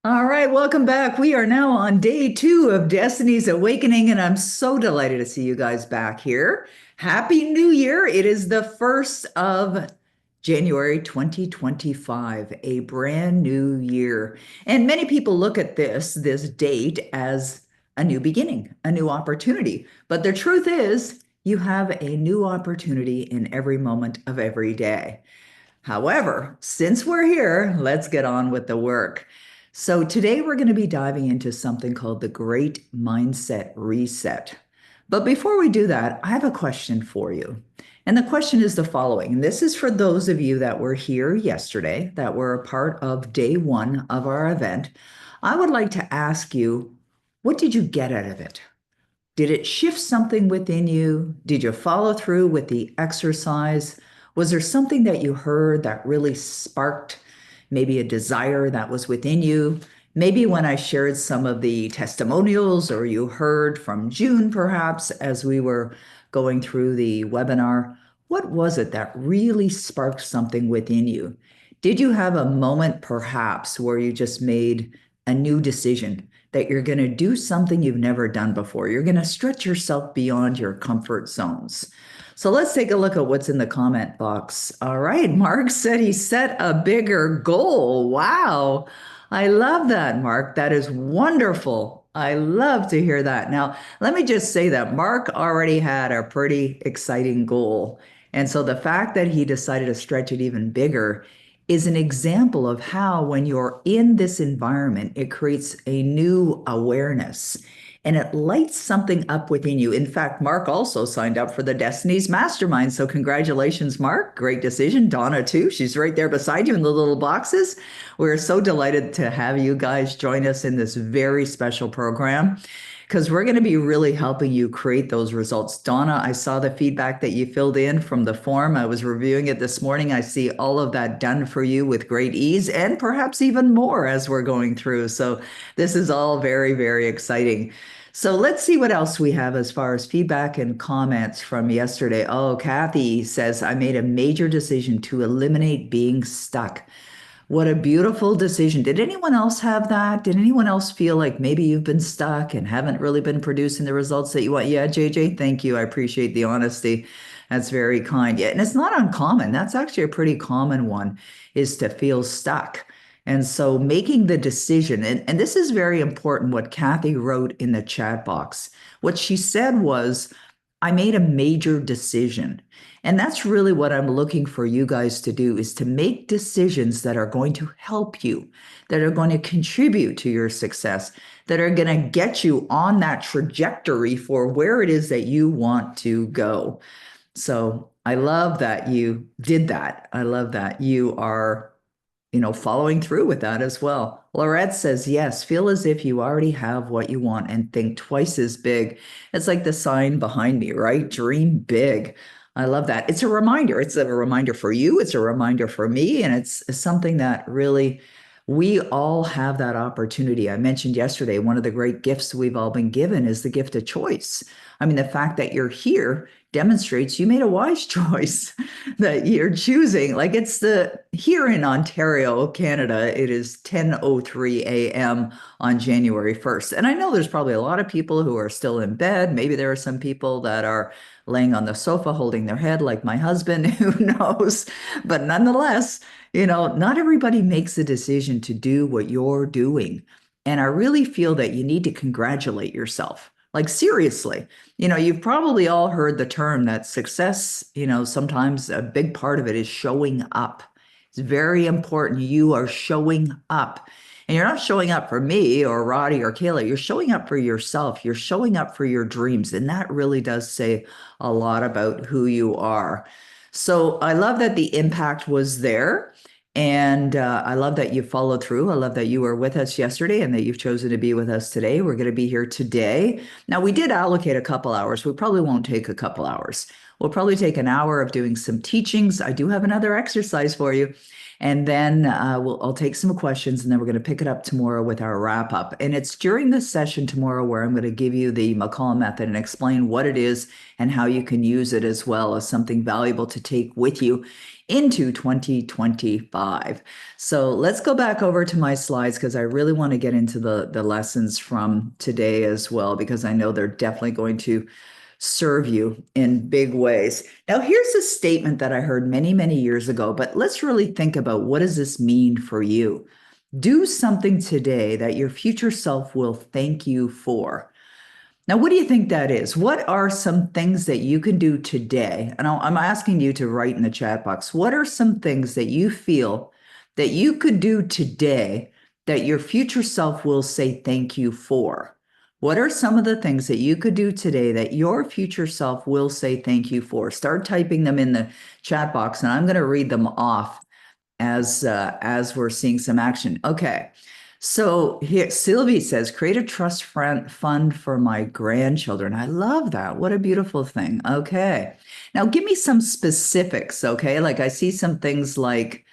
All right, welcome back. We are now on day 2 of Destinies Awakening, and I'm so delighted to see you guys back here. Happy New Year. It is the 1st of January 2025, a brand new year. And many people look at this date as a new beginning, a new opportunity. But the truth is, you have a new opportunity in every moment of every day. However, since we're here, let's get on with the work. So, today we're going to be diving into something called the Great Mindset Reset. But before we do that, I have a question for you. And the question is the following. And this is for those of you that were here yesterday, that were a part of day 1 of our event. I would like to ask you, what did you get out of it? Did it shift something within you? Did you follow through with the exercise? Was there something that you heard that really sparked maybe a desire that was within you? Maybe when I shared some of the testimonials, or you heard from June perhaps as we were going through the webinar, what was it that really sparked something within you? Did you have a moment perhaps where you just made a new decision that you're going to do something you've never done before? You're going to stretch yourself beyond your comfort zones. So let's take a look at what's in the comment box. All right, Mark said he set a bigger goal. Wow. I love that, Mark. That is wonderful. I love to hear that. Now, let me just say that Mark already had a pretty exciting goal. And so the fact that he decided to stretch it even bigger is an example of how, when you're in this environment, it creates a new awareness and it lights something up within you. In fact, Mark also signed up for the Destinies Mastermind. So congratulations, Mark. Great decision. Donna, too. She's right there beside you in the little boxes. We're so delighted to have you guys join us in this very special program, because we're going to be really helping you create those results. Donna, I saw the feedback that you filled in from the form. I was reviewing it this morning. I see all of that done for you with great ease, and perhaps even more as we're going through. So this is all very, very exciting. So let's see what else we have as far as feedback and comments from yesterday. Oh, Kathy says, I made a major decision to eliminate being stuck. What a beautiful decision. Did anyone else have that? Did anyone else feel like maybe you've been stuck and haven't really been producing the results that you want? Yeah, JJ, thank you. I appreciate the honesty. That's very kind. Yeah, and it's not uncommon. That's actually a pretty common one, is to feel stuck. And so making the decision, and this is very important, what Kathy wrote in the chat box. What she said was, I made a major decision. And that's really what I'm looking for you guys to do, is to make decisions that are going to help you, that are going to contribute to your success, that are going to get you on that trajectory for where it is that you want to go. So I love that you did that. I love that you are, following through with that as well. Lorette says, yes, feel as if you already have what you want and think twice as big. It's like the sign behind me, right? Dream big. I love that. It's a reminder. It's a reminder for you. It's a reminder for me. And it's something that really, we all have that opportunity. I mentioned yesterday, one of the great gifts we've all been given is the gift of choice. I mean, the fact that you're here demonstrates you made a wise choice, that you're choosing. Like, it's here in Ontario, Canada, it is 10:03 a.m. on January 1st. And I know there's probably a lot of people who are still in bed. Maybe there are some people that are laying on the sofa holding their head, like my husband, who knows. But nonetheless, not everybody makes a decision to do what you're doing. And I really feel that you need to congratulate yourself. Like, seriously, you've probably all heard the term that success, sometimes a big part of it is showing up. It's very important. You are showing up. And you're not showing up for me or Roddy or Kayla. You're showing up for yourself. You're showing up for your dreams. And that really does say a lot about who you are. So I love that the impact was there. And I love that you followed through. I love that you were with us yesterday and that you've chosen to be with us today. We're going to be here today. Now, we did allocate a couple hours. We probably won't take a couple hours. We'll probably take an hour of doing some teachings. I do have another exercise for you. And then I'll take some questions, and then we're going to pick it up tomorrow with our wrap up. And it's during this session tomorrow where I'm going to give you the McColl method and explain what it is and how you can use it as well as something valuable to take with you into 2025. So let's go back over to my slides because I really want to get into the lessons from today as well, because I know they're definitely going to serve you in big ways. Now, here's a statement that I heard many, many years ago, but let's really think about what does this mean for you? Do something today that your future self will thank you for. Now, what do you think that is? What are some things that you can do today? And I'm asking you to write in the chat box. What are some things that you feel that you could do today that your future self will say thank you for? What are some of the things that you could do today that your future self will say thank you for? Start typing them in the chat box, and I'm going to read them off as we're seeing some action. Okay. So here, Sylvie says, create a trust fund for my grandchildren. I love that. What a beautiful thing. Okay. Now give me some specifics. Okay. Like I see some things like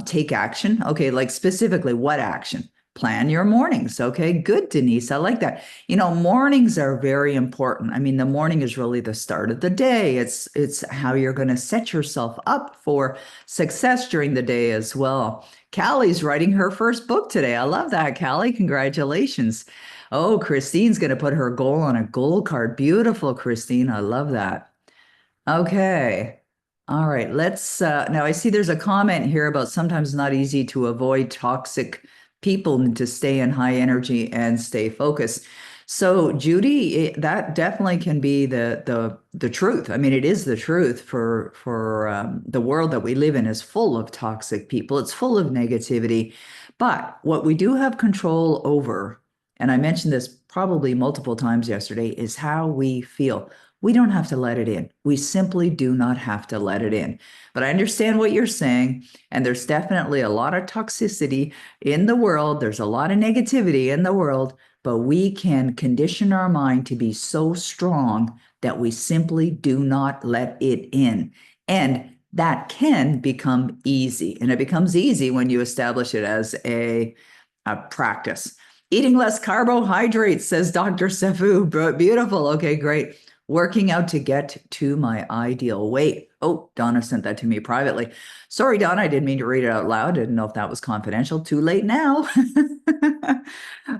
take action. Okay. Like specifically what action? Plan your mornings. Okay. Good, Denise. I like that. Mornings are very important. I mean, the morning is really the start of the day. It's how you're going to set yourself up for success during the day as well. Callie's writing her first book today. I love that, Callie. Congratulations. Oh, Christine's going to put her goal on a goal card. Beautiful, Christine. I love that. Okay. All right. Let's now I see there's a comment here about sometimes not easy to avoid toxic people and to stay in high energy and stay focused. So Judy, that definitely can be the truth. I mean, it is the truth for the world that we live in is full of toxic people. It's full of negativity. But what we do have control over, and I mentioned this probably multiple times yesterday, is how we feel. We don't have to let it in. We simply do not have to let it in. But I understand what you're saying. And there's definitely a lot of toxicity in the world. There's a lot of negativity in the world. But we can condition our mind to be so strong that we simply do not let it in. And that can become easy. And it becomes easy when you establish it as a practice. Eating less carbohydrates, says Dr. Sefu. Beautiful. Okay, great. Working out to get to my ideal weight. Oh, Donna sent that to me privately. Sorry, Donna, I didn't mean to read it out loud. Didn't know if that was confidential. Too late now.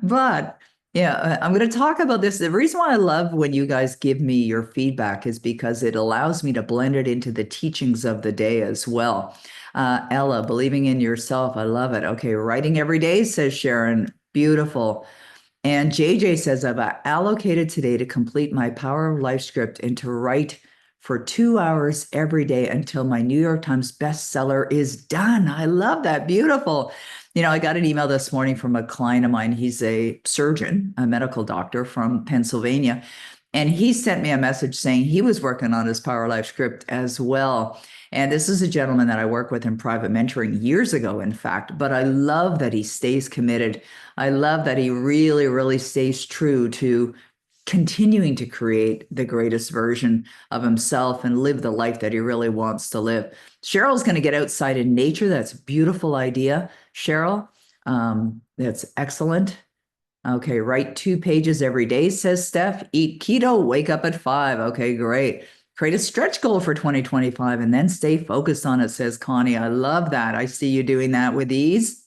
But yeah, I'm going to talk about this. The reason why I love when you guys give me your feedback is because it allows me to blend it into the teachings of the day as well. Ella, believing in yourself. I love it. Okay, writing every day, says Sharon. Beautiful. And JJ says, I've allocated today to complete my Power of Life script and to write for 2 hours every day until my New York Times bestseller is done. I love that. Beautiful. I got an email this morning from a client of mine. He's a surgeon, a medical doctor from Pennsylvania. And he sent me a message saying he was working on his Power of Life script as well. And this is a gentleman that I work with in private mentoring years ago, in fact, but I love that he stays committed. I love that he really, really stays true to continuing to create the greatest version of himself and live the life that he really wants to live. Cheryl's going to get outside in nature. That's a beautiful idea, Cheryl. That's excellent. Okay, write 2 pages every day, says Steph. Eat keto, wake up at 5. Okay, great. Create a stretch goal for 2025 and then stay focused on it, says Connie. I love that. I see you doing that with ease.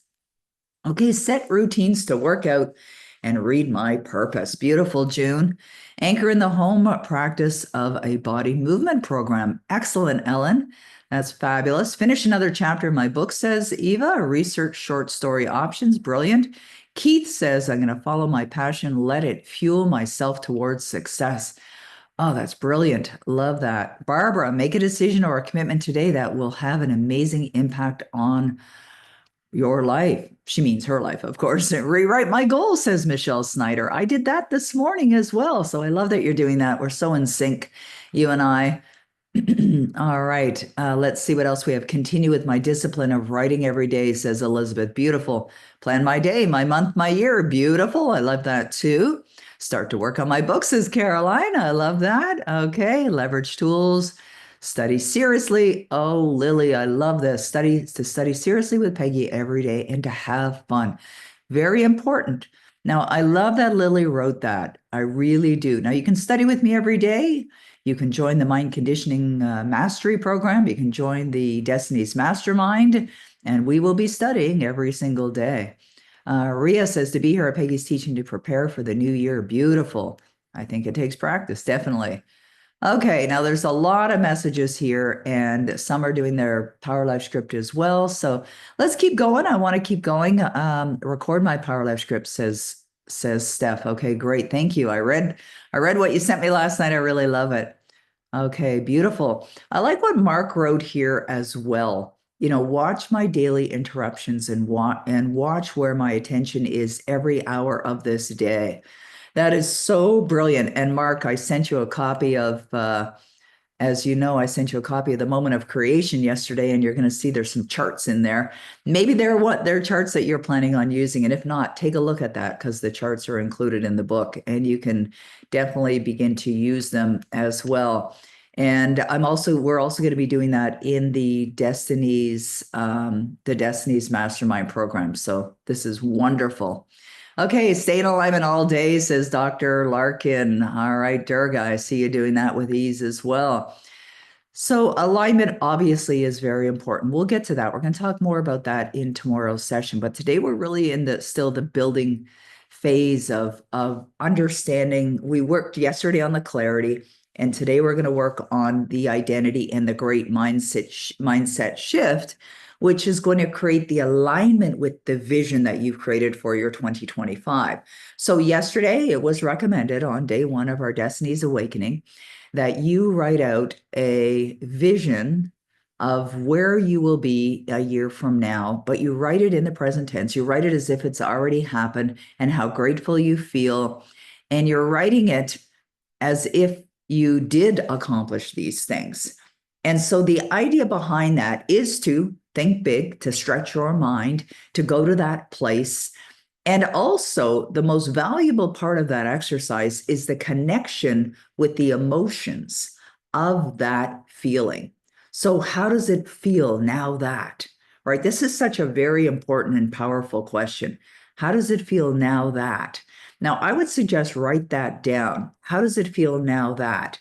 Okay, set routines to work out and read my purpose. Beautiful, June. Anchor in the home practice of a body movement program. Excellent, Ellen. That's fabulous. Finish another chapter in my book, says Eva. Research short story options. Brilliant. Keith says, I'm going to follow my passion. Let it fuel myself towards success. Oh, that's brilliant. Love that. Barbara, make a decision or a commitment today that will have an amazing impact on your life. She means her life, of course. Rewrite my goals, says Michelle Snyder. I did that this morning as well. So I love that you're doing that. We're so in sync, you and I. All right. Let's see what else we have. Continue with my discipline of writing every day, says Elizabeth. Beautiful. Plan my day, my month, my year. Beautiful. I love that too. Start to work on my book, says Caroline. I love that. Okay. Leverage tools. Study seriously. Oh, Lily, I love this. Study seriously with Peggy every day and to have fun. Very important. Now, I love that Lily wrote that. I really do. Now, you can study with me every day. You can join the Mind Conditioning Mastery Program. You can join the Destinies Mastermind, and we will be studying every single day. Ria says to be here at Peggy's teaching to prepare for the new year. Beautiful. I think it takes practice, definitely. Okay, now there's a lot of messages here, and some are doing their Power Life script as well. So let's keep going. I want to keep going. Record my Power Life script, says Steph. Okay, great. Thank you. I read what you sent me last night. I really love it. Okay, beautiful. I like what Mark wrote here as well. Watch my daily interruptions and watch where my attention is every hour of this day. That is so brilliant. And Mark, I sent you a copy of, as you know, I sent you a copy of The Moment of Creation yesterday, and you're going to see there's some charts in there. Maybe they're charts that you're planning on using. And if not, take a look at that because the charts are included in the book and you can definitely begin to use them as well. And we're also going to be doing that in the Destinies Mastermind program. So this is wonderful. Okay, stay in alignment all day, says Dr. Larkin. All right, Durga, I see you doing that with ease as well. So alignment obviously is very important. We'll get to that. We're going to talk more about that in tomorrow's session. But today we're really in the building phase of understanding. We worked yesterday on the clarity, and today we're going to work on the identity and the great mindset shift, which is going to create the alignment with the vision that you've created for your 2025. So yesterday, it was recommended on day one of our Destinies Awakening that you write out a vision of where you will be a year from now, but you write it in the present tense. You write it as if it's already happened and how grateful you feel. And you're writing it as if you did accomplish these things. And so the idea behind that is to think big, to stretch your mind, to go to that place. And also, the most valuable part of that exercise is the connection with the emotions of that feeling. So how does it feel now that, right? This is such a very important and powerful question. How does it feel now that? Now, I would suggest write that down. How does it feel now that, ...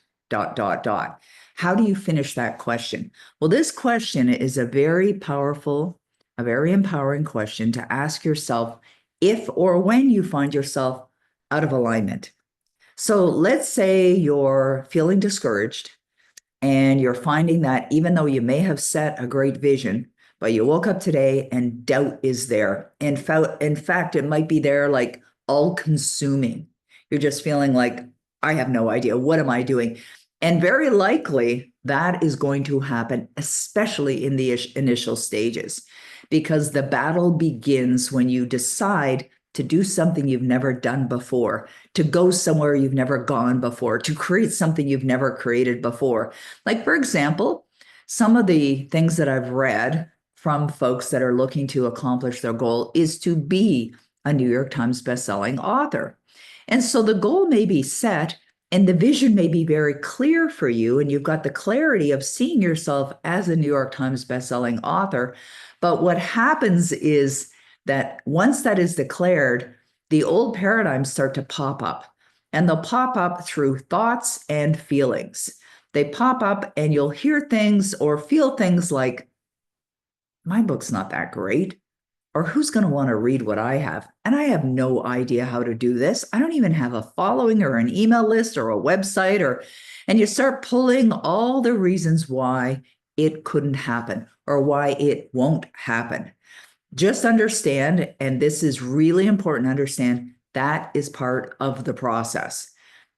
How do you finish that question? Well, this question is a very powerful, a very empowering question to ask yourself if or when you find yourself out of alignment. So let's say you're feeling discouraged and you're finding that even though you may have set a great vision, but you woke up today and doubt is there. In fact, it might be there like all consuming. You're just feeling like, I have no idea. What am I doing? And very likely that is going to happen, especially in the initial stages, because the battle begins when you decide to do something you've never done before, to go somewhere you've never gone before, to create something you've never created before. Like, for example, some of the things that I've read from folks that are looking to accomplish their goal is to be a New York Times bestselling author. And so the goal may be set, and the vision may be very clear for you, and you've got the clarity of seeing yourself as a New York Times bestselling author. But what happens is that once that is declared, the old paradigms start to pop up, and they'll pop up through thoughts and feelings. They pop up and you'll hear things or feel things like, my book's not that great. Or who's going to want to read what I have? And I have no idea how to do this. I don't even have a following or an email list or a website, and you start pulling all the reasons why it couldn't happen or why it won't happen. Just understand, and this is really important to understand, that is part of the process.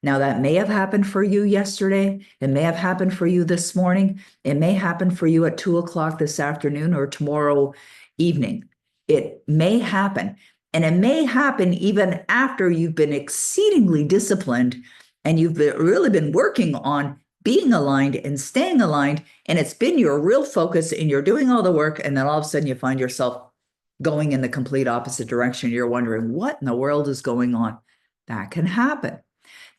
Now, that may have happened for you yesterday. It may have happened for you this morning. It may happen for you at 2:00 this afternoon or tomorrow evening. It may happen, and it may happen even after you've been exceedingly disciplined and you've really been working on being aligned and staying aligned, and it's been your real focus and you're doing all the work, and then all of a sudden you find yourself going in the complete opposite direction. You're wondering, what in the world is going on? That can happen.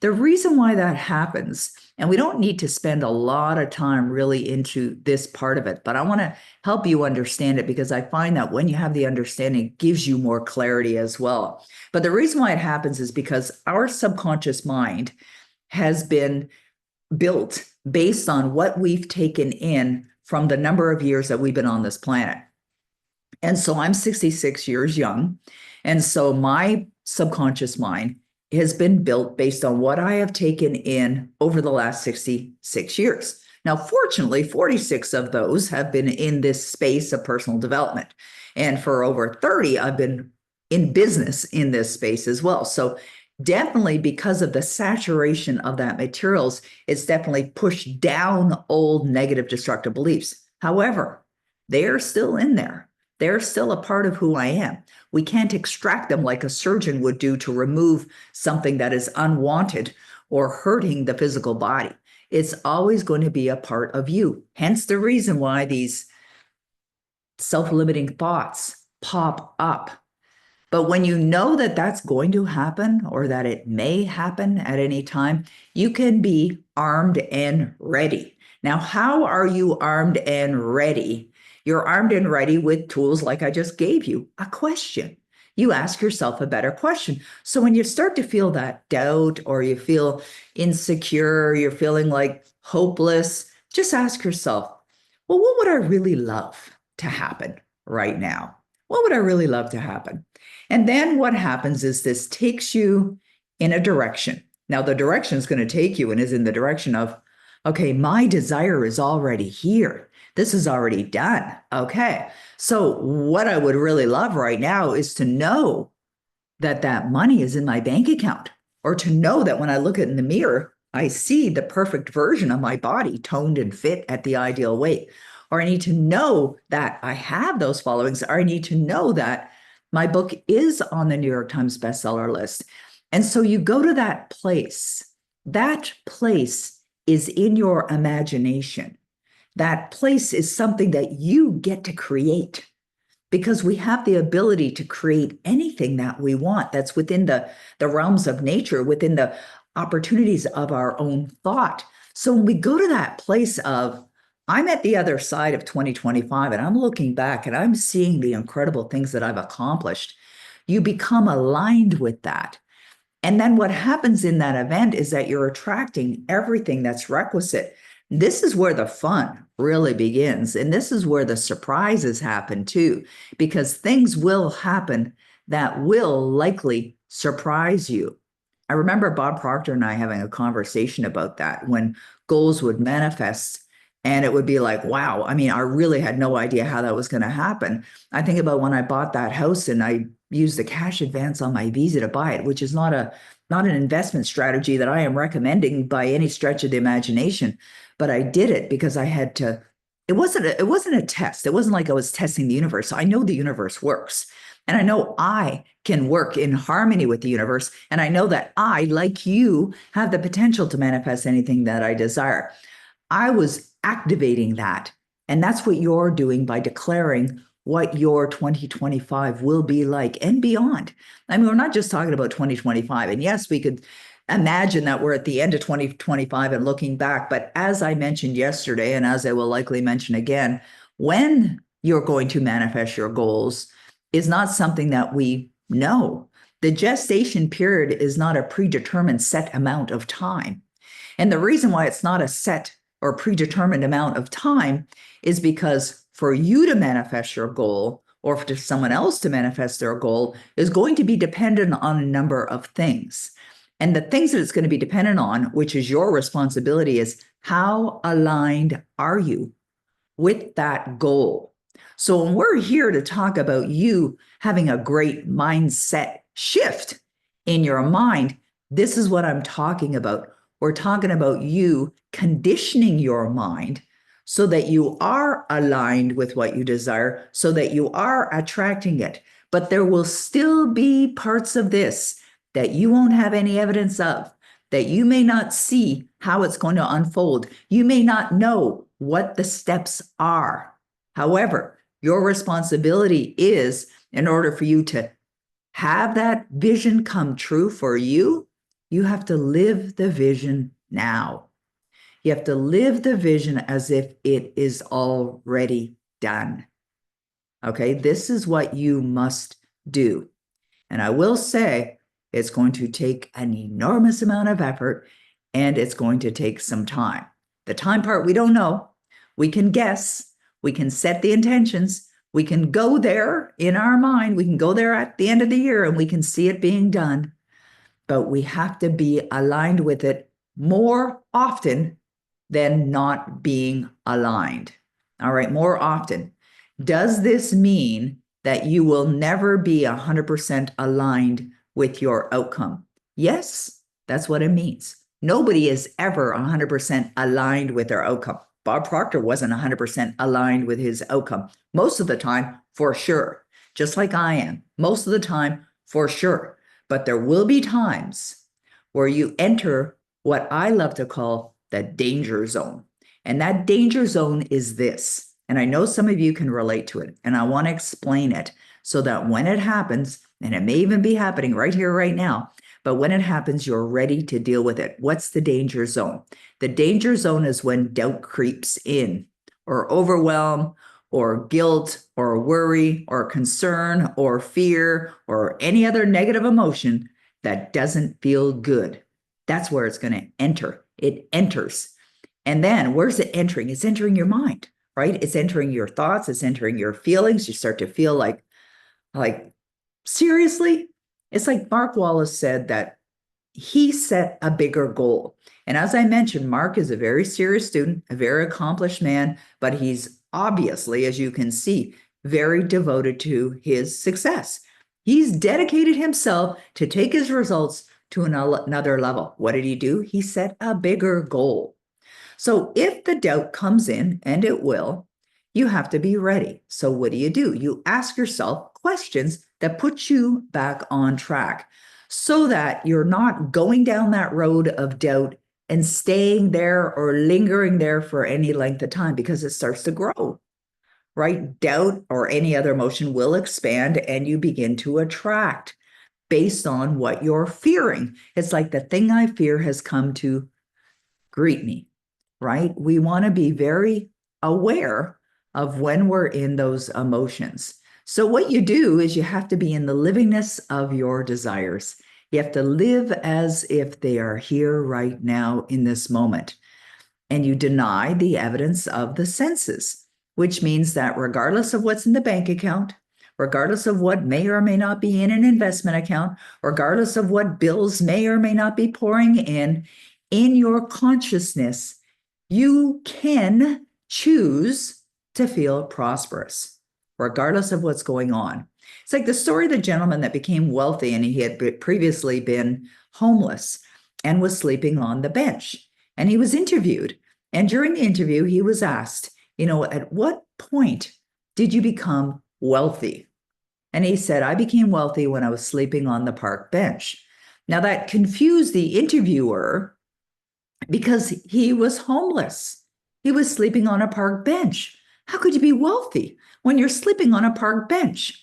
The reason why that happens, and we don't need to spend a lot of time really into this part of it, but I want to help you understand it because I find that when you have the understanding, it gives you more clarity as well. But the reason why it happens is because our subconscious mind has been built based on what we've taken in from the number of years that we've been on this planet. And so I'm 66 years young. And so my subconscious mind has been built based on what I have taken in over the last 66 years. Now, fortunately, 46 of those have been in this space of personal development. And for over 30, I've been in business in this space as well. So definitely because of the saturation of that materials, it's definitely pushed down old negative destructive beliefs. However, they are still in there. They're still a part of who I am. We can't extract them like a surgeon would do to remove something that is unwanted or hurting the physical body. It's always going to be a part of you. Hence the reason why these self-limiting thoughts pop up. But when you know that that's going to happen or that it may happen at any time, you can be armed and ready. Now, how are you armed and ready? You're armed and ready with tools like I just gave you, a question. You ask yourself a better question. So when you start to feel that doubt or you feel insecure, you're feeling like hopeless, just ask yourself, well, what would I really love to happen right now? What would I really love to happen? And then what happens is this takes you in a direction. Now, the direction is going to take you and is in the direction of, okay, my desire is already here. This is already done. Okay. So what I would really love right now is to know that that money is in my bank account, or to know that when I look in the mirror, I see the perfect version of my body toned and fit at the ideal weight. Or I need to know that I have those followings, or I need to know that my book is on the New York Times bestseller list. And so you go to that place. That place is in your imagination. That place is something that you get to create, because we have the ability to create anything that we want that's within the realms of nature, within the opportunities of our own thought. So when we go to that place of, I'm at the other side of 2025 and I'm looking back and I'm seeing the incredible things that I've accomplished, you become aligned with that. And then what happens in that event is that you're attracting everything that's requisite. This is where the fun really begins. And this is where the surprises happen too, because things will happen that will likely surprise you. I remember Bob Proctor and I having a conversation about that when goals would manifest. And it would be like, wow, I mean, I really had no idea how that was going to happen. I think about when I bought that house and I used the cash advance on my Visa to buy it, which is not an investment strategy that I am recommending by any stretch of the imagination. But I did it because I had to. It wasn't a test. It wasn't like I was testing the universe. So I know the universe works. And I know I can work in harmony with the universe. And I know that I, like you, have the potential to manifest anything that I desire. I was activating that. And that's what you're doing by declaring what your 2025 will be like and beyond. I mean, we're not just talking about 2025. And yes, we could imagine that we're at the end of 2025 and looking back. But as I mentioned yesterday, and as I will likely mention again, when you're going to manifest your goals is not something that we know. The gestation period is not a predetermined set amount of time. And the reason why it's not a set or predetermined amount of time is because for you to manifest your goal, or for someone else to manifest their goal, is going to be dependent on a number of things. And the things that it's going to be dependent on, which is your responsibility, is how aligned are you with that goal? So when we're here to talk about you having a great mindset shift in your mind, this is what I'm talking about. We're talking about you conditioning your mind so that you are aligned with what you desire, so that you are attracting it. But there will still be parts of this that you won't have any evidence of, that you may not see how it's going to unfold. You may not know what the steps are. However, your responsibility is, in order for you to have that vision come true for you, You have to live the vision now. You have to live the vision as if it is already done. Okay, this is what you must do. And I will say it's going to take an enormous amount of effort and it's going to take some time. The time part we don't know. We can guess, we can set the intentions, we can go there in our mind, we can go there at the end of the year and we can see it being done. But we have to be aligned with it more often than not being aligned. All right, more often. Does this mean that you will never be 100% aligned with your outcome? Yes, that's what it means. Nobody is ever 100% aligned with their outcome. Bob Proctor wasn't 100% aligned with his outcome. Most of the time, for sure. Just like I am. Most of the time, for sure. But there will be times where you enter what I love to call the danger zone. And that danger zone is this. And I know some of you can relate to it. And I want to explain it so that when it happens, and it may even be happening right here, right now, but when it happens, you're ready to deal with it. What's the danger zone? The danger zone is when doubt creeps in, or overwhelm, or guilt, or worry, or concern, or fear, or any other negative emotion that doesn't feel good. That's where it's going to enter. It enters. And then where's it entering? It's entering your mind, right? It's entering your thoughts. It's entering your feelings. You start to feel like seriously? It's like Mark Wallace said that he set a bigger goal. And as I mentioned, Mark is a very serious student, a very accomplished man, but he's obviously, as you can see, very devoted to his success. He's dedicated himself to take his results to another level. What did he do? He set a bigger goal. So if the doubt comes in, and it will, you have to be ready. So what do? You ask yourself questions that put you back on track so that you're not going down that road of doubt and staying there or lingering there for any length of time, because it starts to grow, right? Doubt or any other emotion will expand and you begin to attract based on what you're fearing. It's like the thing I fear has come to greet me, right? We want to be very aware of when we're in those emotions. So what you do is you have to be in the livingness of your desires. You have to live as if they are here right now in this moment. And you deny the evidence of the senses, which means that regardless of what's in the bank account, regardless of what may or may not be in an investment account, regardless of what bills may or may not be pouring in your consciousness, you can choose to feel prosperous, regardless of what's going on. It's like the story of the gentleman that became wealthy and he had previously been homeless and was sleeping on the bench. And he was interviewed. And during the interview, he was asked, at what point did you become wealthy? And he said, I became wealthy when I was sleeping on the park bench. Now that confused the interviewer because he was homeless. He was sleeping on a park bench. How could you be wealthy when you're sleeping on a park bench?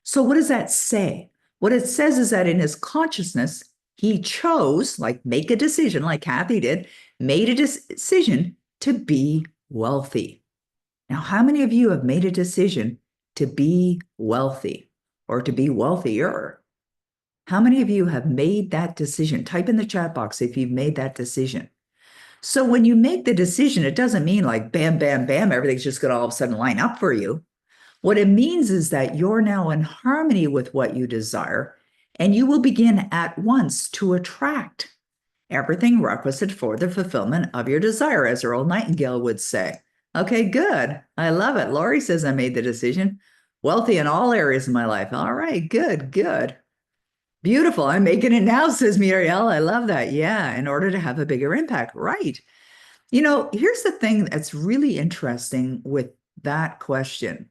So what does that say? What it says is that in his consciousness, he chose, make a decision, like Kathy did, made a decision to be wealthy. Now, how many of you have made a decision to be wealthy or to be wealthier? How many of you have made that decision? Type in the chat box if you've made that decision. So when you make the decision, it doesn't mean like bam, bam, bam, everything's just going to all of a sudden line up for you. What it means is that you're now in harmony with what you desire, and you will begin at once to attract everything requisite for the fulfillment of your desire, as Earl Nightingale would say. Okay, good. I love it. Lori says I made the decision. Wealthy in all areas of my life. All right, good, good. Beautiful. I'm making it now, says Muriel. I love that. Yeah, in order to have a bigger impact. Right. Here's the thing that's really interesting with that question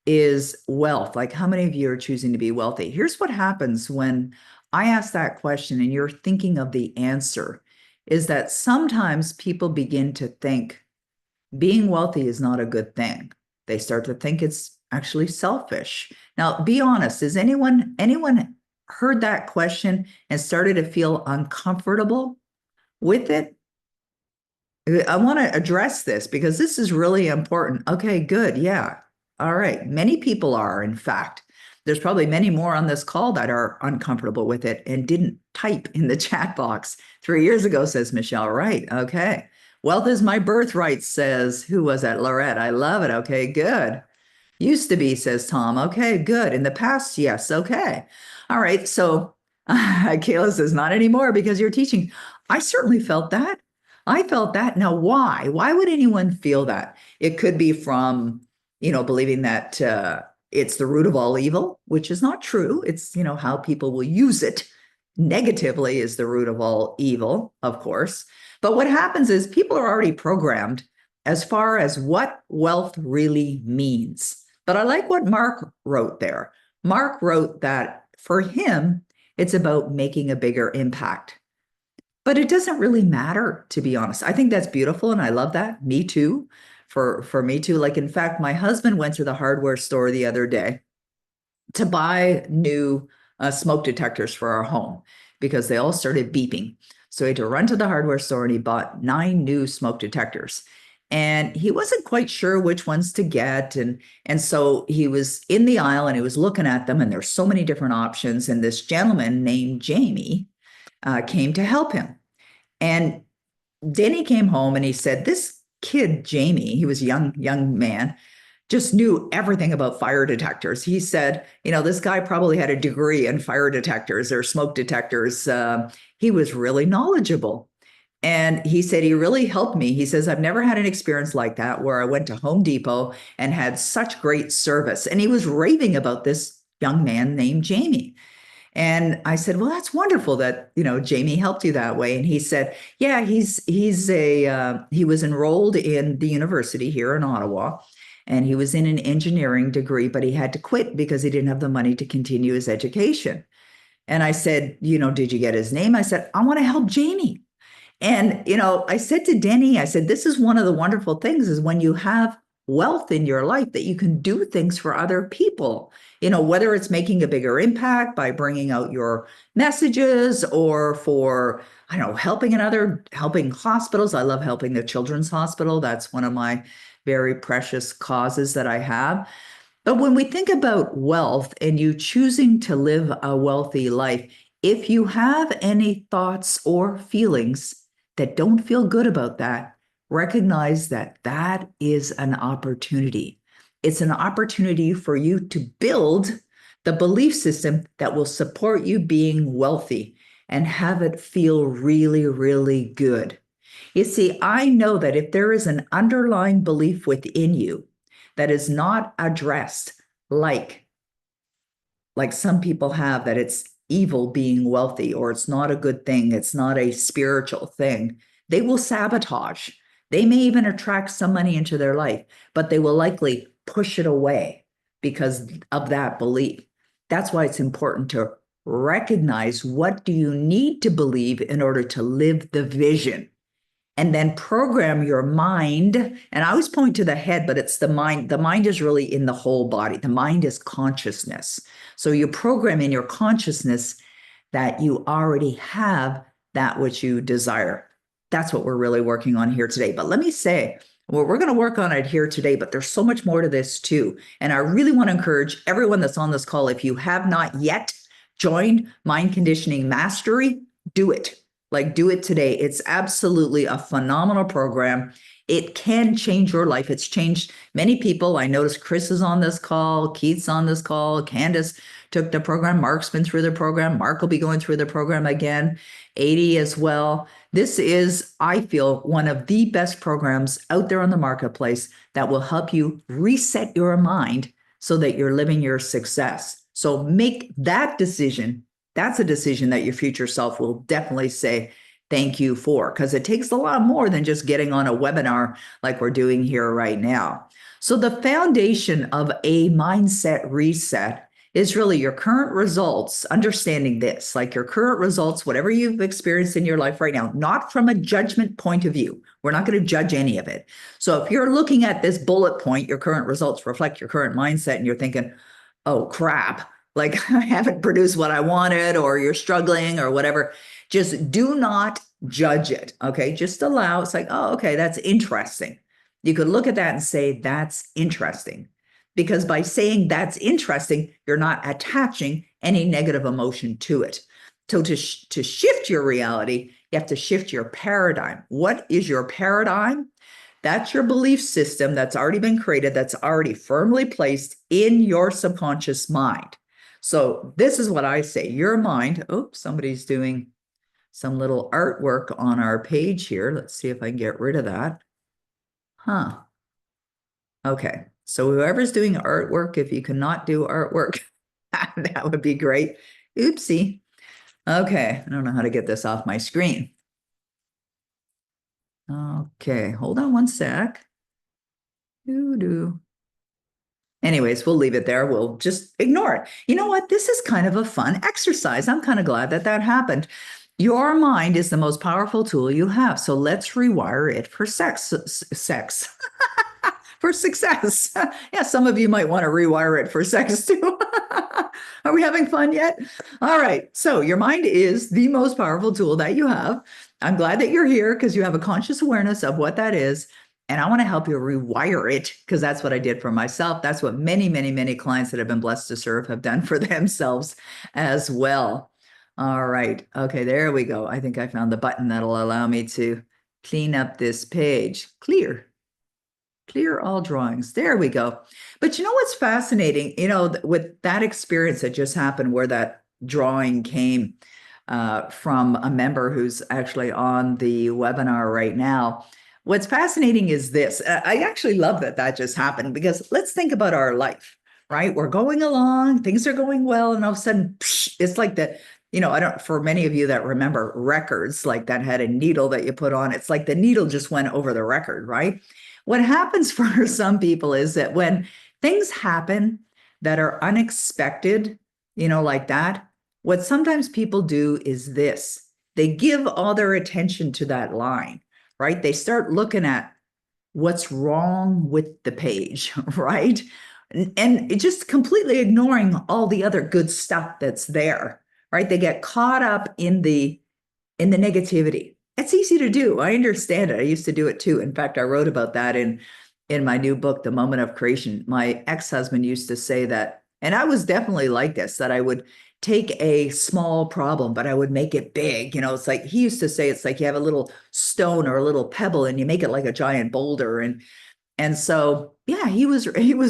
is wealth. Like, how many of you are choosing to be wealthy? Here's what happens when I ask that question and you're thinking of the answer, is that sometimes people begin to think being wealthy is not a good thing. They start to think it's actually selfish. Now, be honest. Is anyone heard that question and started to feel uncomfortable with it? I want to address this because this is really important. Okay, good. Yeah. All right. Many people are, in fact. There's probably many more on this call that are uncomfortable with it and didn't type in the chat box 3 years ago, says Michelle. Right. Okay. Wealth is my birthright, says, who was that? Lorette. I love it. Okay, good. Used to be, says Tom. Okay, good. In the past, yes. Okay. All right. So Kayla says, not anymore because you're teaching. I certainly felt that. I felt that. Now, why? Why would anyone feel that? It could be from, believing that it's the root of all evil, which is not true. It's, how people will use it negatively is the root of all evil, of course. But what happens is people are already programmed as far as what wealth really means. But I like what Mark wrote there. Mark wrote that for him, it's about making a bigger impact. But it doesn't really matter, to be honest. I think that's beautiful, and I love that. Me too. For me too. Like, in fact, my husband went to the hardware store the other day to buy new smoke detectors for our home because they all started beeping. So he had to run to the hardware store and he bought 9 new smoke detectors. And he wasn't quite sure which ones to get. And so he was in the aisle and he was looking at them, and there's so many different options. And this gentleman named Jamie came to help him. And Denny came home and he said, this kid, Jamie, he was a young man, just knew everything about fire detectors. He said, this guy probably had a degree in fire detectors or smoke detectors. He was really knowledgeable. And he said, he really helped me. He says, I've never had an experience like that where I went to Home Depot and had such great service. And he was raving about this young man named Jamie. And I said, well, that's wonderful that, Jamie helped you that way. And he said, yeah, he was enrolled in the university here in Ottawa, and he was in an engineering degree, but he had to quit because he didn't have the money to continue his education. And I said, did you get his name? I said, I want to help Jamie. And, I said to Denny, I said, this is one of the wonderful things is when you have wealth in your life that you can do things for other people, whether it's making a bigger impact by bringing out your messages or for, I don't know, helping hospitals. I love helping the Children's Hospital. That's one of my very precious causes that I have. But when we think about wealth and you choosing to live a wealthy life, if you have any thoughts or feelings that don't feel good about that, recognize that that is an opportunity. It's an opportunity for you to build the belief system that will support you being wealthy and have it feel really, really good. You see, I know that if there is an underlying belief within you that is not addressed, like some people have, that it's evil being wealthy, or it's not a good thing, it's not a spiritual thing, they will sabotage. They may even attract some money into their life, but they will likely push it away because of that belief. That's why it's important to recognize, what do you need to believe in order to live the vision? And then program your mind. And I always point to the head, but it's the mind. The mind is really in the whole body. The mind is consciousness. So you program in your consciousness that you already have that which you desire. That's what we're really working on here today. But let me say, well, we're going to work on it here today, but there's so much more to this too. And I really want to encourage everyone that's on this call, if you have not yet joined Mind Conditioning Mastery, do it. Do it today. It's absolutely a phenomenal program. It can change your life. It's changed many people. I noticed Chris is on this call, Keith's on this call, Candace took the program, Mark's been through the program, Mark will be going through the program again, 80 as well. This is, I feel, one of the best programs out there on the marketplace that will help you reset your mind so that you're living your success. So make that decision. That's a decision that your future self will definitely say thank you for, because it takes a lot more than just getting on a webinar like we're doing here right now. So the foundation of a mindset reset is really your current results, understanding this, like your current results, whatever you've experienced in your life right now, not from a judgment point of view. We're not going to judge any of it. So if you're looking at this bullet point, your current results reflect your current mindset, and you're thinking, oh crap, like I haven't produced what I wanted, or you're struggling or whatever, just do not judge it. Okay. Just allow, it's like, oh, okay, that's interesting. You could look at that and say, that's interesting. Because by saying that's interesting, you're not attaching any negative emotion to it. So to shift your reality, you have to shift your paradigm. What is your paradigm? That's your belief system that's already been created, that's already firmly placed in your subconscious mind. So this is what I say. Your mind, oops, somebody's doing some little artwork on our page here. Let's see if I can get rid of that. Huh. Okay. So whoever's doing artwork, if you cannot do artwork, that would be great. Oopsie. Okay. I don't know how to get this off my screen. Okay. Hold on one sec. Doo-doo. Anyways, we'll leave it there. We'll just ignore it. You know what? This is kind of a fun exercise. I'm kind of glad that that happened. Your mind is the most powerful tool you have. So let's rewire it for sex. For success. Yeah, some of you might want to rewire it for sex too. Are we having fun yet? All right. So your mind is the most powerful tool that you have. I'm glad that you're here because you have a conscious awareness of what that is. And I want to help you rewire it because that's what I did for myself. That's what many, many, many clients that have been blessed to serve have done for themselves as well. All right. Okay, there we go. I think I found the button that'll allow me to clean up this page. Clear all drawings. There we go. But you know what's fascinating? You know, with that experience that just happened where that drawing came from a member who's actually on the webinar right now. What's fascinating is this. I actually love that that just happened because let's think about our life, right? We're going along, things are going well, and all of a sudden, it's like the, you know, I don't, for many of you that remember records, like that had a needle that you put on, it's like the needle just went over the record, right? What happens for some people is that when things happen that are unexpected, you know, like that, what sometimes people do is this. They give all their attention to that line, right? They start looking at what's wrong with the page, right? And it just completely ignoring all the other good stuff that's there, right? They get caught up in the negativity. It's easy to do. I understand it. I used to do it too. In fact, I wrote about that in my new book, The Moment of Creation. My ex-husband used to say that, and I was definitely like this, that I would take a small problem, but I would make it big. You know, it's like he used to say, it's like you have a little stone or a little pebble and you make it like a giant boulder. And so, yeah, he was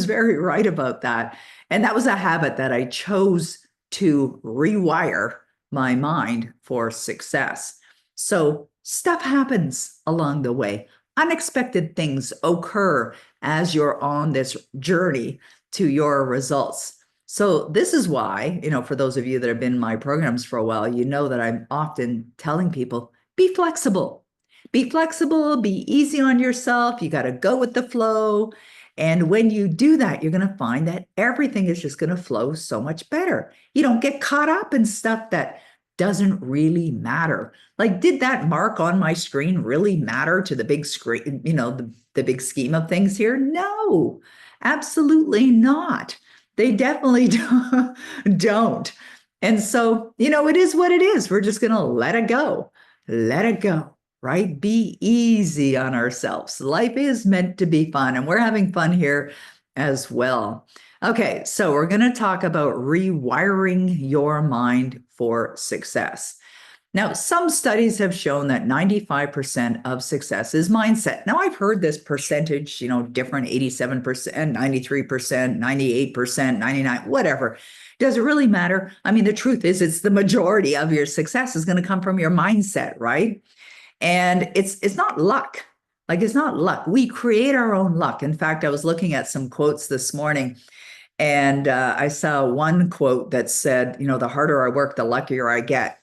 very right about that. And that was a habit that I chose to rewire my mind for success. So stuff happens along the way. Unexpected things occur as you're on this journey to your results. So this is why, you know, for those of you that have been in my programs for a while, you know that I'm often telling people, be flexible. Be flexible, be easy on yourself. You got to go with the flow. And when you do that, you're going to find that everything is just going to flow so much better. You don't get caught up in stuff that doesn't really matter. Like, did that mark on my screen really matter to the big screen, you know, the big scheme of things here? No, absolutely not. They definitely don't. And so, you know, it is what it is. We're just going to let it go. Let it go, right? Be easy on ourselves. Life is meant to be fun, and we're having fun here as well. Okay, so we're going to talk about rewiring your mind for success. Now, some studies have shown that 95% of success is mindset. Now, I've heard this percentage, you know, different, 87%, 93%, 98%, 99%, whatever. Does it really matter? I mean, the truth is it's the majority of your success is going to come from your mindset, right? And it's not luck. Like, it's not luck. We create our own luck. In fact, I was looking at some quotes this morning, and I saw one quote that said, you know, the harder I work, the luckier I get.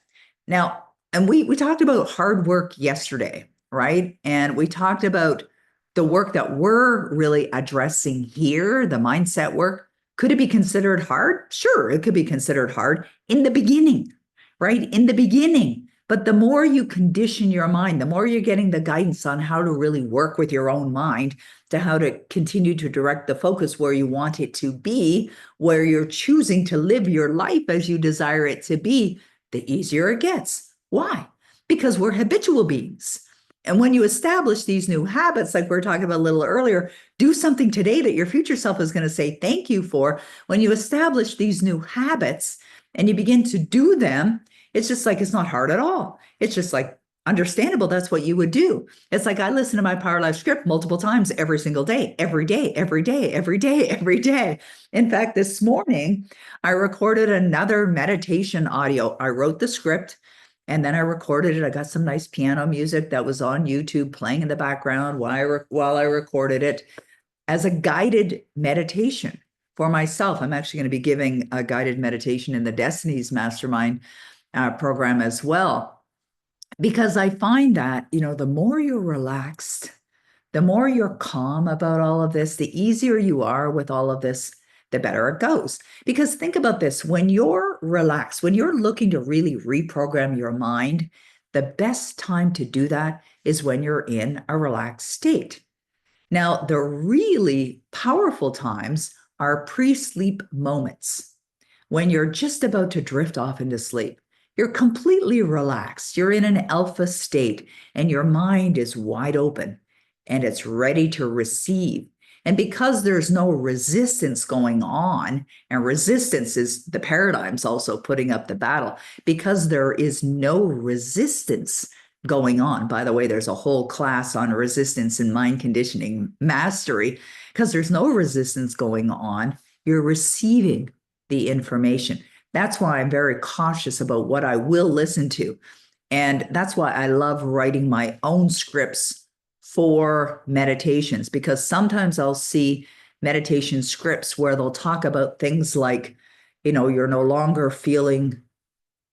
Now, and we talked about hard work yesterday, right? And we talked about the work that we're really addressing here, the mindset work. Could it be considered hard? Sure, it could be considered hard in the beginning, right? In the beginning. But the more you condition your mind, the more you're getting the guidance on how to really work with your own mind, to how to continue to direct the focus where you want it to be, where you're choosing to live your life as you desire it to be, the easier it gets. Why? Because we're habitual beings. And when you establish these new habits, like we were talking about a little earlier, do something today that your future self is going to say thank you for. When you establish these new habits and you begin to do them, it's just like, it's not hard at all. It's just like understandable. That's what you would do. It's like I listen to my Power Life script multiple times every single day, every day, every day, every day, every day. In fact, this morning, I recorded another meditation audio. I wrote the script. And then I recorded it. I got some nice piano music that was on YouTube playing in the background while I recorded it as a guided meditation for myself. I'm actually going to be giving a guided meditation in the Destinies Mastermind program as well, because I find that, the more you're relaxed, the more you're calm about all of this, the easier you are with all of this, the better it goes. Because think about this, when you're relaxed, when you're looking to really reprogram your mind, the best time to do that is when you're in a relaxed state. Now, the really powerful times are pre-sleep moments, when you're just about to drift off into sleep. You're completely relaxed. You're in an alpha state and your mind is wide open and it's ready to receive. And because there's no resistance going on, and resistance is the paradigms also putting up the battle, because there is no resistance going on. By the way, there's a whole class on resistance and mind conditioning mastery. Because there's no resistance going on, you're receiving the information. That's why I'm very cautious about what I will listen to. And that's why I love writing my own scripts for meditations, because sometimes I'll see meditation scripts where they'll talk about things like, you're no longer feeling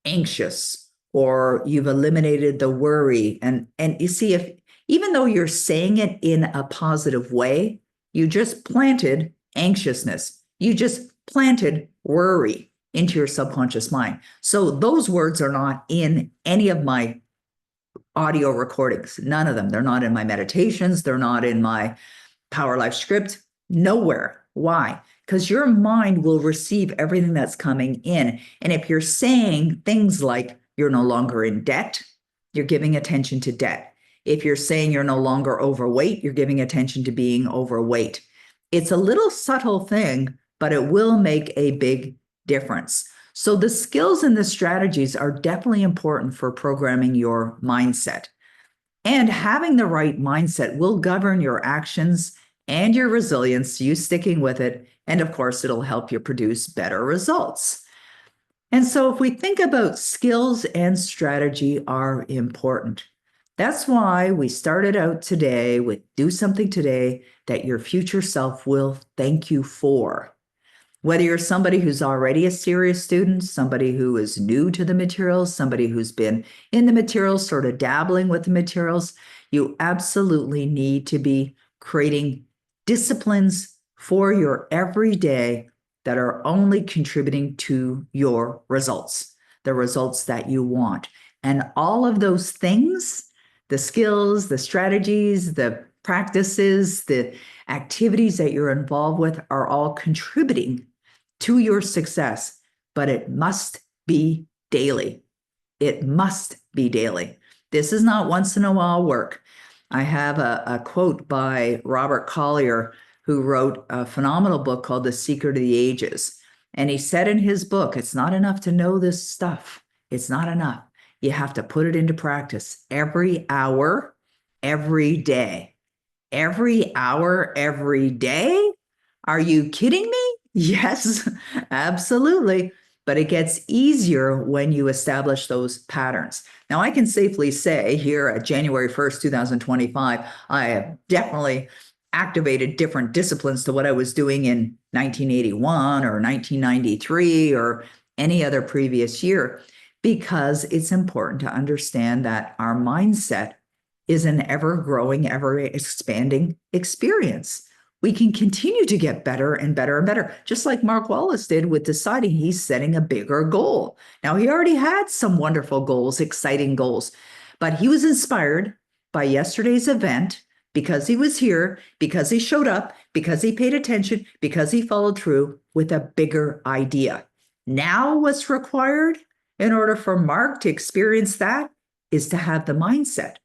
anxious, or you've eliminated the worry. And you see, if even though you're saying it in a positive way, you just planted anxiousness. You just planted worry into your subconscious mind. So those words are not in any of my audio recordings, none of them. They're not in my meditations. They're not in my Power Life script, nowhere. Why? Because your mind will receive everything that's coming in. And if you're saying things like you're no longer in debt, you're giving attention to debt. If you're saying you're no longer overweight, you're giving attention to being overweight. It's a little subtle thing, but it will make a big difference. So the skills and the strategies are definitely important for programming your mindset. And having the right mindset will govern your actions and your resilience, you sticking with it. And of course, it'll help you produce better results. And so if we think about skills and strategy are important. That's why we started out today with do something today that your future self will thank you for. Whether you're somebody who's already a serious student, somebody who is new to the materials, somebody who's been in the materials, sort of dabbling with the materials, you absolutely need to be creating disciplines for your everyday that are only contributing to your results, the results that you want. And all of those things, the skills, the strategies, the practices, the activities that you're involved with are all contributing to your success, but it must be daily. It must be daily. This is not once in a while work. I have a quote by Robert Collier, who wrote a phenomenal book called The Secret of the Ages. And he said in his book, it's not enough to know this stuff. It's not enough. You have to put it into practice every hour, every day. Every hour, every day? Are you kidding me? Yes, absolutely. But it gets easier when you establish those patterns. Now, I can safely say here at January 1st, 2025, I have definitely activated different disciplines to what I was doing in 1981 or 1993 or any other previous year, because it's important to understand that our mindset is an ever-growing, ever-expanding experience. we can continue to get better and better and better, just like Mark Wallace did with deciding he's setting a bigger goal. Now, he already had some wonderful goals, exciting goals, but he was inspired by yesterday's event because he was here, because he showed up, because he paid attention, because he followed through with a bigger idea. Now, what's required in order for Mark to experience that is to have the mindset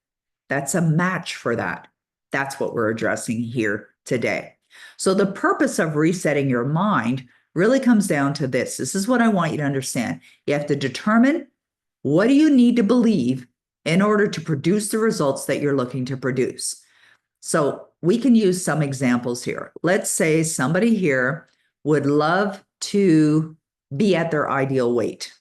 that's a match for that. That's what we're addressing here today. So the purpose of resetting your mind really comes down to this. This is what I want you to understand. You have to determine, what do you need to believe in order to produce the results that you're looking to produce? So we can use some examples here. Let's say somebody here would love to be at their ideal weight.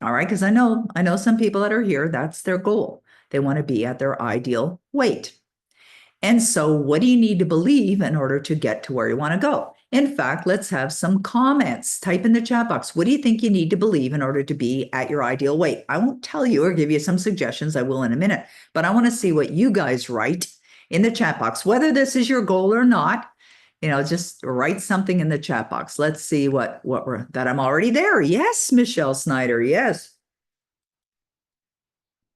All right, because I know some people that are here, that's their goal. They want to be at their ideal weight. And so what do you need to believe in order to get to where you want to go? In fact, let's have some comments. Type in the chat box. What do you think you need to believe in order to be at your ideal weight? I won't tell you or give you some suggestions. I will in a minute, but I want to see what you guys write in the chat box, whether this is your goal or not. Just write something in the chat box. Let's see what we're, that I'm already there. Yes, Michelle Snyder. Yes.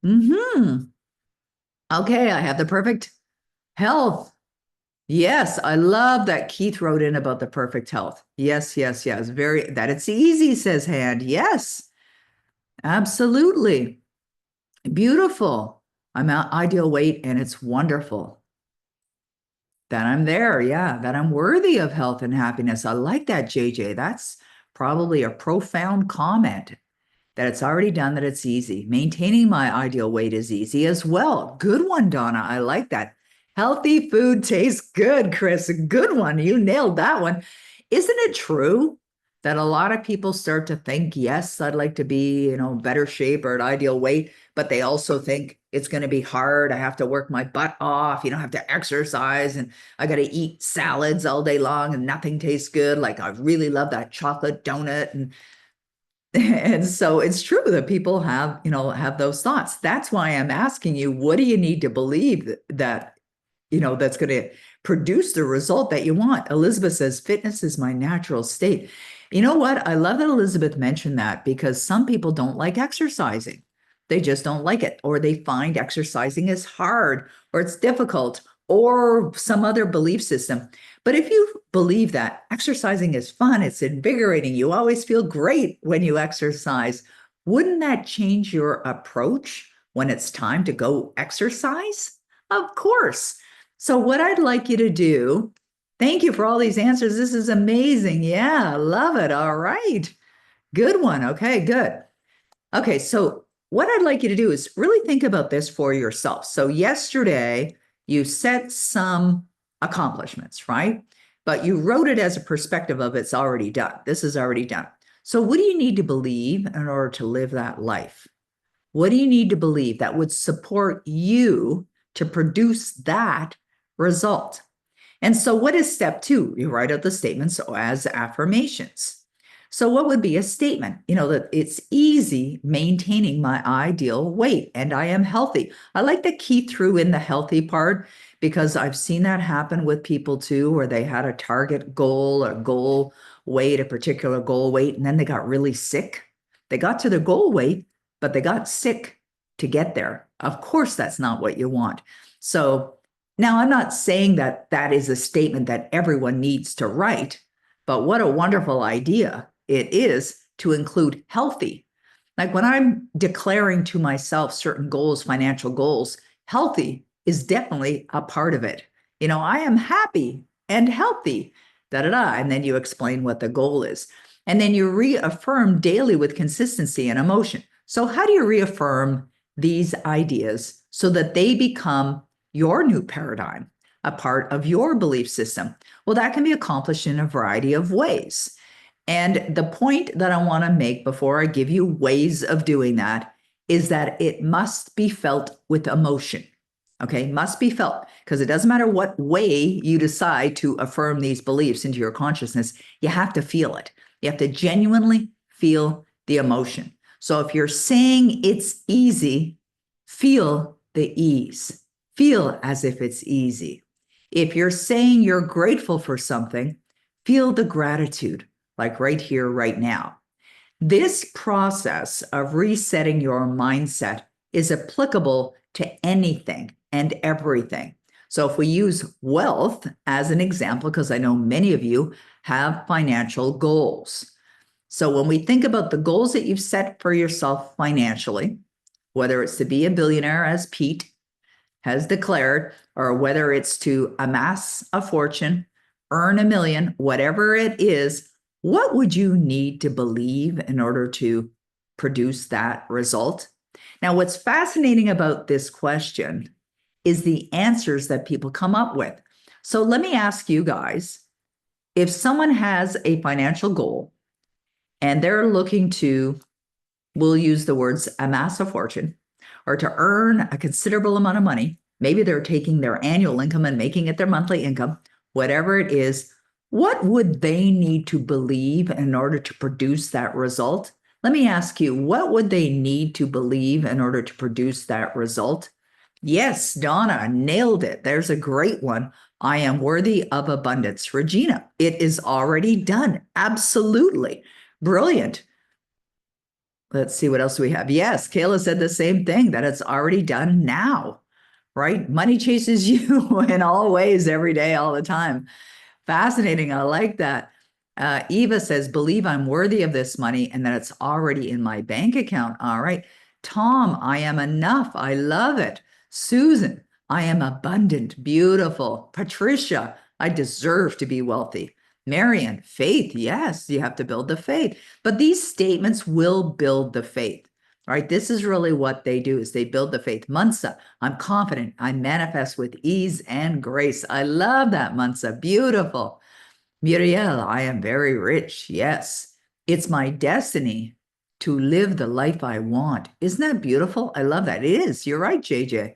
Okay, I have the perfect health. Yes, I love that Keith wrote in about the perfect health. Yes, yes, yes. That it's easy, says Hand. Yes, absolutely. Beautiful. I'm at ideal weight and it's wonderful. That I'm there, yeah, that I'm worthy of health and happiness. I like that, JJ. That's probably a profound comment, that it's already done, that it's easy. Maintaining my ideal weight is easy as well. Good one, Donna. I like that. Healthy food tastes good, Chris. A good one. You nailed that one. Isn't it true that a lot of people start to think, yes, I'd like to be, better shape or at ideal weight, but they also think it's going to be hard. I have to work my butt off. I have to exercise and I got to eat salads all day long and nothing tastes good. Like I really love that chocolate donut. And so it's true that people have those thoughts. That's why I'm asking you, what do you need to believe that that's going to produce the result that you want? Elizabeth says, fitness is my natural state. You know what? I love that Elizabeth mentioned that, because some people don't like exercising. They just don't like it, or they find exercising is hard, or it's difficult, or some other belief system. But if you believe that exercising is fun, it's invigorating, you always feel great when you exercise, wouldn't that change your approach when it's time to go exercise? Of course. So what I'd like you to do, thank you for all these answers. This is amazing. Yeah, I love it. All right. Good one. Okay, good. Okay, so what I'd like you to do is really think about this for yourself. So yesterday, you set some accomplishments, right? But you wrote it as a perspective of it's already done. This is already done. So what do you need to believe in order to live that life? What do you need to believe that would support you to produce that result? And so what is step 2? You write out the statements as affirmations. So what would be a statement? That it's easy maintaining my ideal weight and I am healthy. I like that Keith threw in the healthy part, because I've seen that happen with people too, where they had a target goal or goal weight, a particular goal weight, and then they got really sick. They got to their goal weight, but they got sick to get there. Of course, that's not what you want. So now I'm not saying that that is a statement that everyone needs to write, but what a wonderful idea it is to include healthy. Like when I'm declaring to myself certain goals, financial goals, healthy is definitely a part of it. I am happy and healthy, and then you explain what the goal is. And then you reaffirm daily with consistency and emotion. So how do you reaffirm these ideas so that they become your new paradigm, a part of your belief system? Well, that can be accomplished in a variety of ways. And the point that I want to make before I give you ways of doing that is that it must be felt with emotion. Okay, must be felt, because it doesn't matter what way you decide to affirm these beliefs into your consciousness, you have to feel it. You have to genuinely feel the emotion. So if you're saying it's easy, feel the ease. Feel as if it's easy. If you're saying you're grateful for something, feel the gratitude, like right here, right now. This process of resetting your mindset is applicable to anything and everything. So if we use wealth as an example, because I know many of you have financial goals. So when we think about the goals that you've set for yourself financially, whether it's to be a billionaire, as Pete has declared, or whether it's to amass a fortune, earn $1 million, whatever it is, what would you need to believe in order to produce that result? Now, what's fascinating about this question is the answers that people come up with. So let me ask you guys, if someone has a financial goal and they're looking to, we'll use the words amass a fortune, or to earn a considerable amount of money, maybe they're taking their annual income and making it their monthly income, whatever it is, what would they need to believe in order to produce that result? Let me ask you, what would they need to believe in order to produce that result? Yes, Donna, nailed it. There's a great one. I am worthy of abundance. Regina, it is already done. Absolutely. Brilliant. Let's see what else we have. Yes, Kayla said the same thing, that it's already done now, right? Money chases you in all ways, every day, all the time. Fascinating. I like that. Eva says, believe I'm worthy of this money and that it's already in my bank account. All right. Tom, I am enough. I love it. Susan, I am abundant. Beautiful. Patricia, I deserve to be wealthy. Marion, faith. Yes, you have to build the faith. But these statements will build the faith. All right. This is really what they do, is they build the faith. Munsa, I'm confident. I manifest with ease and grace. I love that, Munsa. Beautiful. Muriel, I am very rich. Yes. It's my destiny to live the life I want. Isn't that beautiful? I love that. It is. You're right, JJ.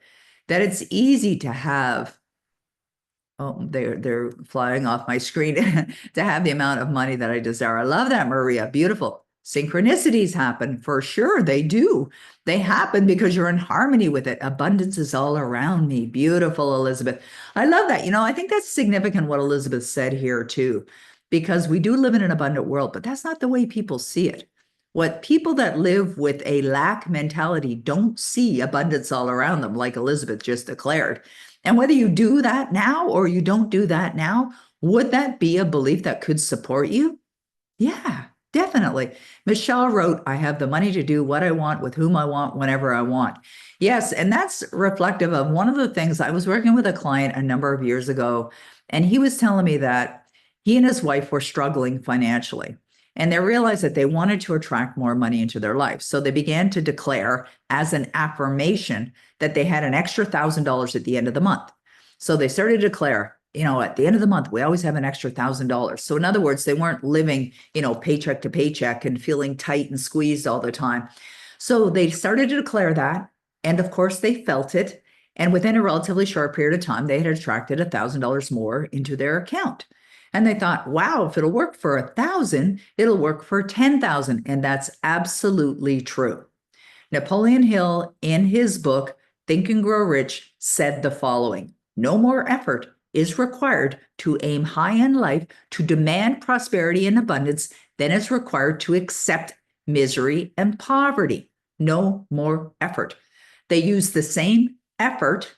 That it's easy to have, oh, they're flying off my screen, to have the amount of money that I desire. I love that, Maria. Beautiful. Synchronicities happen, for sure. They do. They happen because you're in harmony with it. Abundance is all around me. Beautiful, Elizabeth. I love that. I think that's significant what Elizabeth said here too, because we do live in an abundant world, but that's not the way people see it. What people that live with a lack mentality don't see abundance all around them, like Elizabeth just declared. And whether you do that now or you don't do that now, would that be a belief that could support you? Yeah, definitely. Michelle wrote, I have the money to do what I want with whom I want, whenever I want. Yes, and that's reflective of one of the things. I was working with a client a number of years ago, and he was telling me that he and his wife were struggling financially. And they realized that they wanted to attract more money into their life. So they began to declare as an affirmation that they had an extra $1,000 at the end of the month. So they started to declare, at the end of the month, we always have an extra $1,000. So in other words, they weren't living, paycheck to paycheck and feeling tight and squeezed all the time. So they started to declare that. And of course, they felt it. And within a relatively short period of time, they had attracted $1,000 more into their account. And they thought, wow, if it'll work for 1,000, it'll work for 10,000. And that's absolutely true. Napoleon Hill, in his book, Think and Grow Rich, said the following: no more effort is required to aim high in life, to demand prosperity and abundance, than is required to accept misery and poverty. No more effort. They used the same effort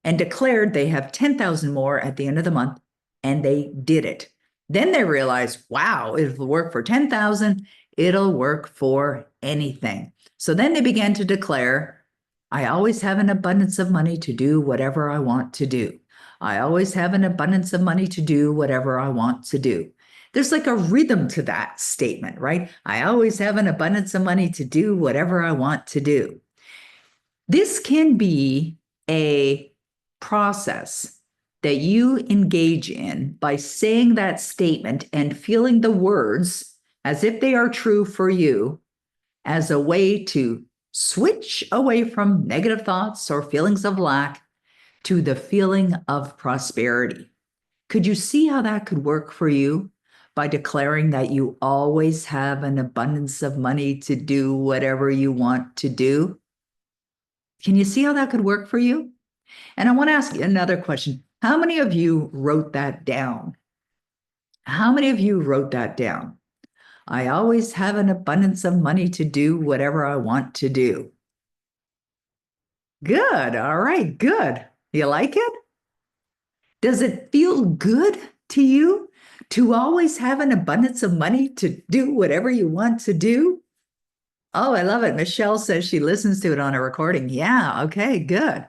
and declared they have 10,000 more at the end of the month, and they did it. Then they realized, wow, it'll work for 10,000, it'll work for anything. So then they began to declare, I always have an abundance of money to do whatever I want to do. I always have an abundance of money to do whatever I want to do. There's like a rhythm to that statement, right? I always have an abundance of money to do whatever I want to do. This can be a process that you engage in by saying that statement and feeling the words as if they are true for you, as a way to switch away from negative thoughts or feelings of lack to the feeling of prosperity. Could you see how that could work for you by declaring that you always have an abundance of money to do whatever you want to do? Can you see how that could work for you? And I want to ask you another question. How many of you wrote that down? How many of you wrote that down? I always have an abundance of money to do whatever I want to do. Good. All right. Good. You like it? Does it feel good to you to always have an abundance of money to do whatever you want to do? Oh, I love it. Michelle says she listens to it on a recording. Yeah. Okay. Good.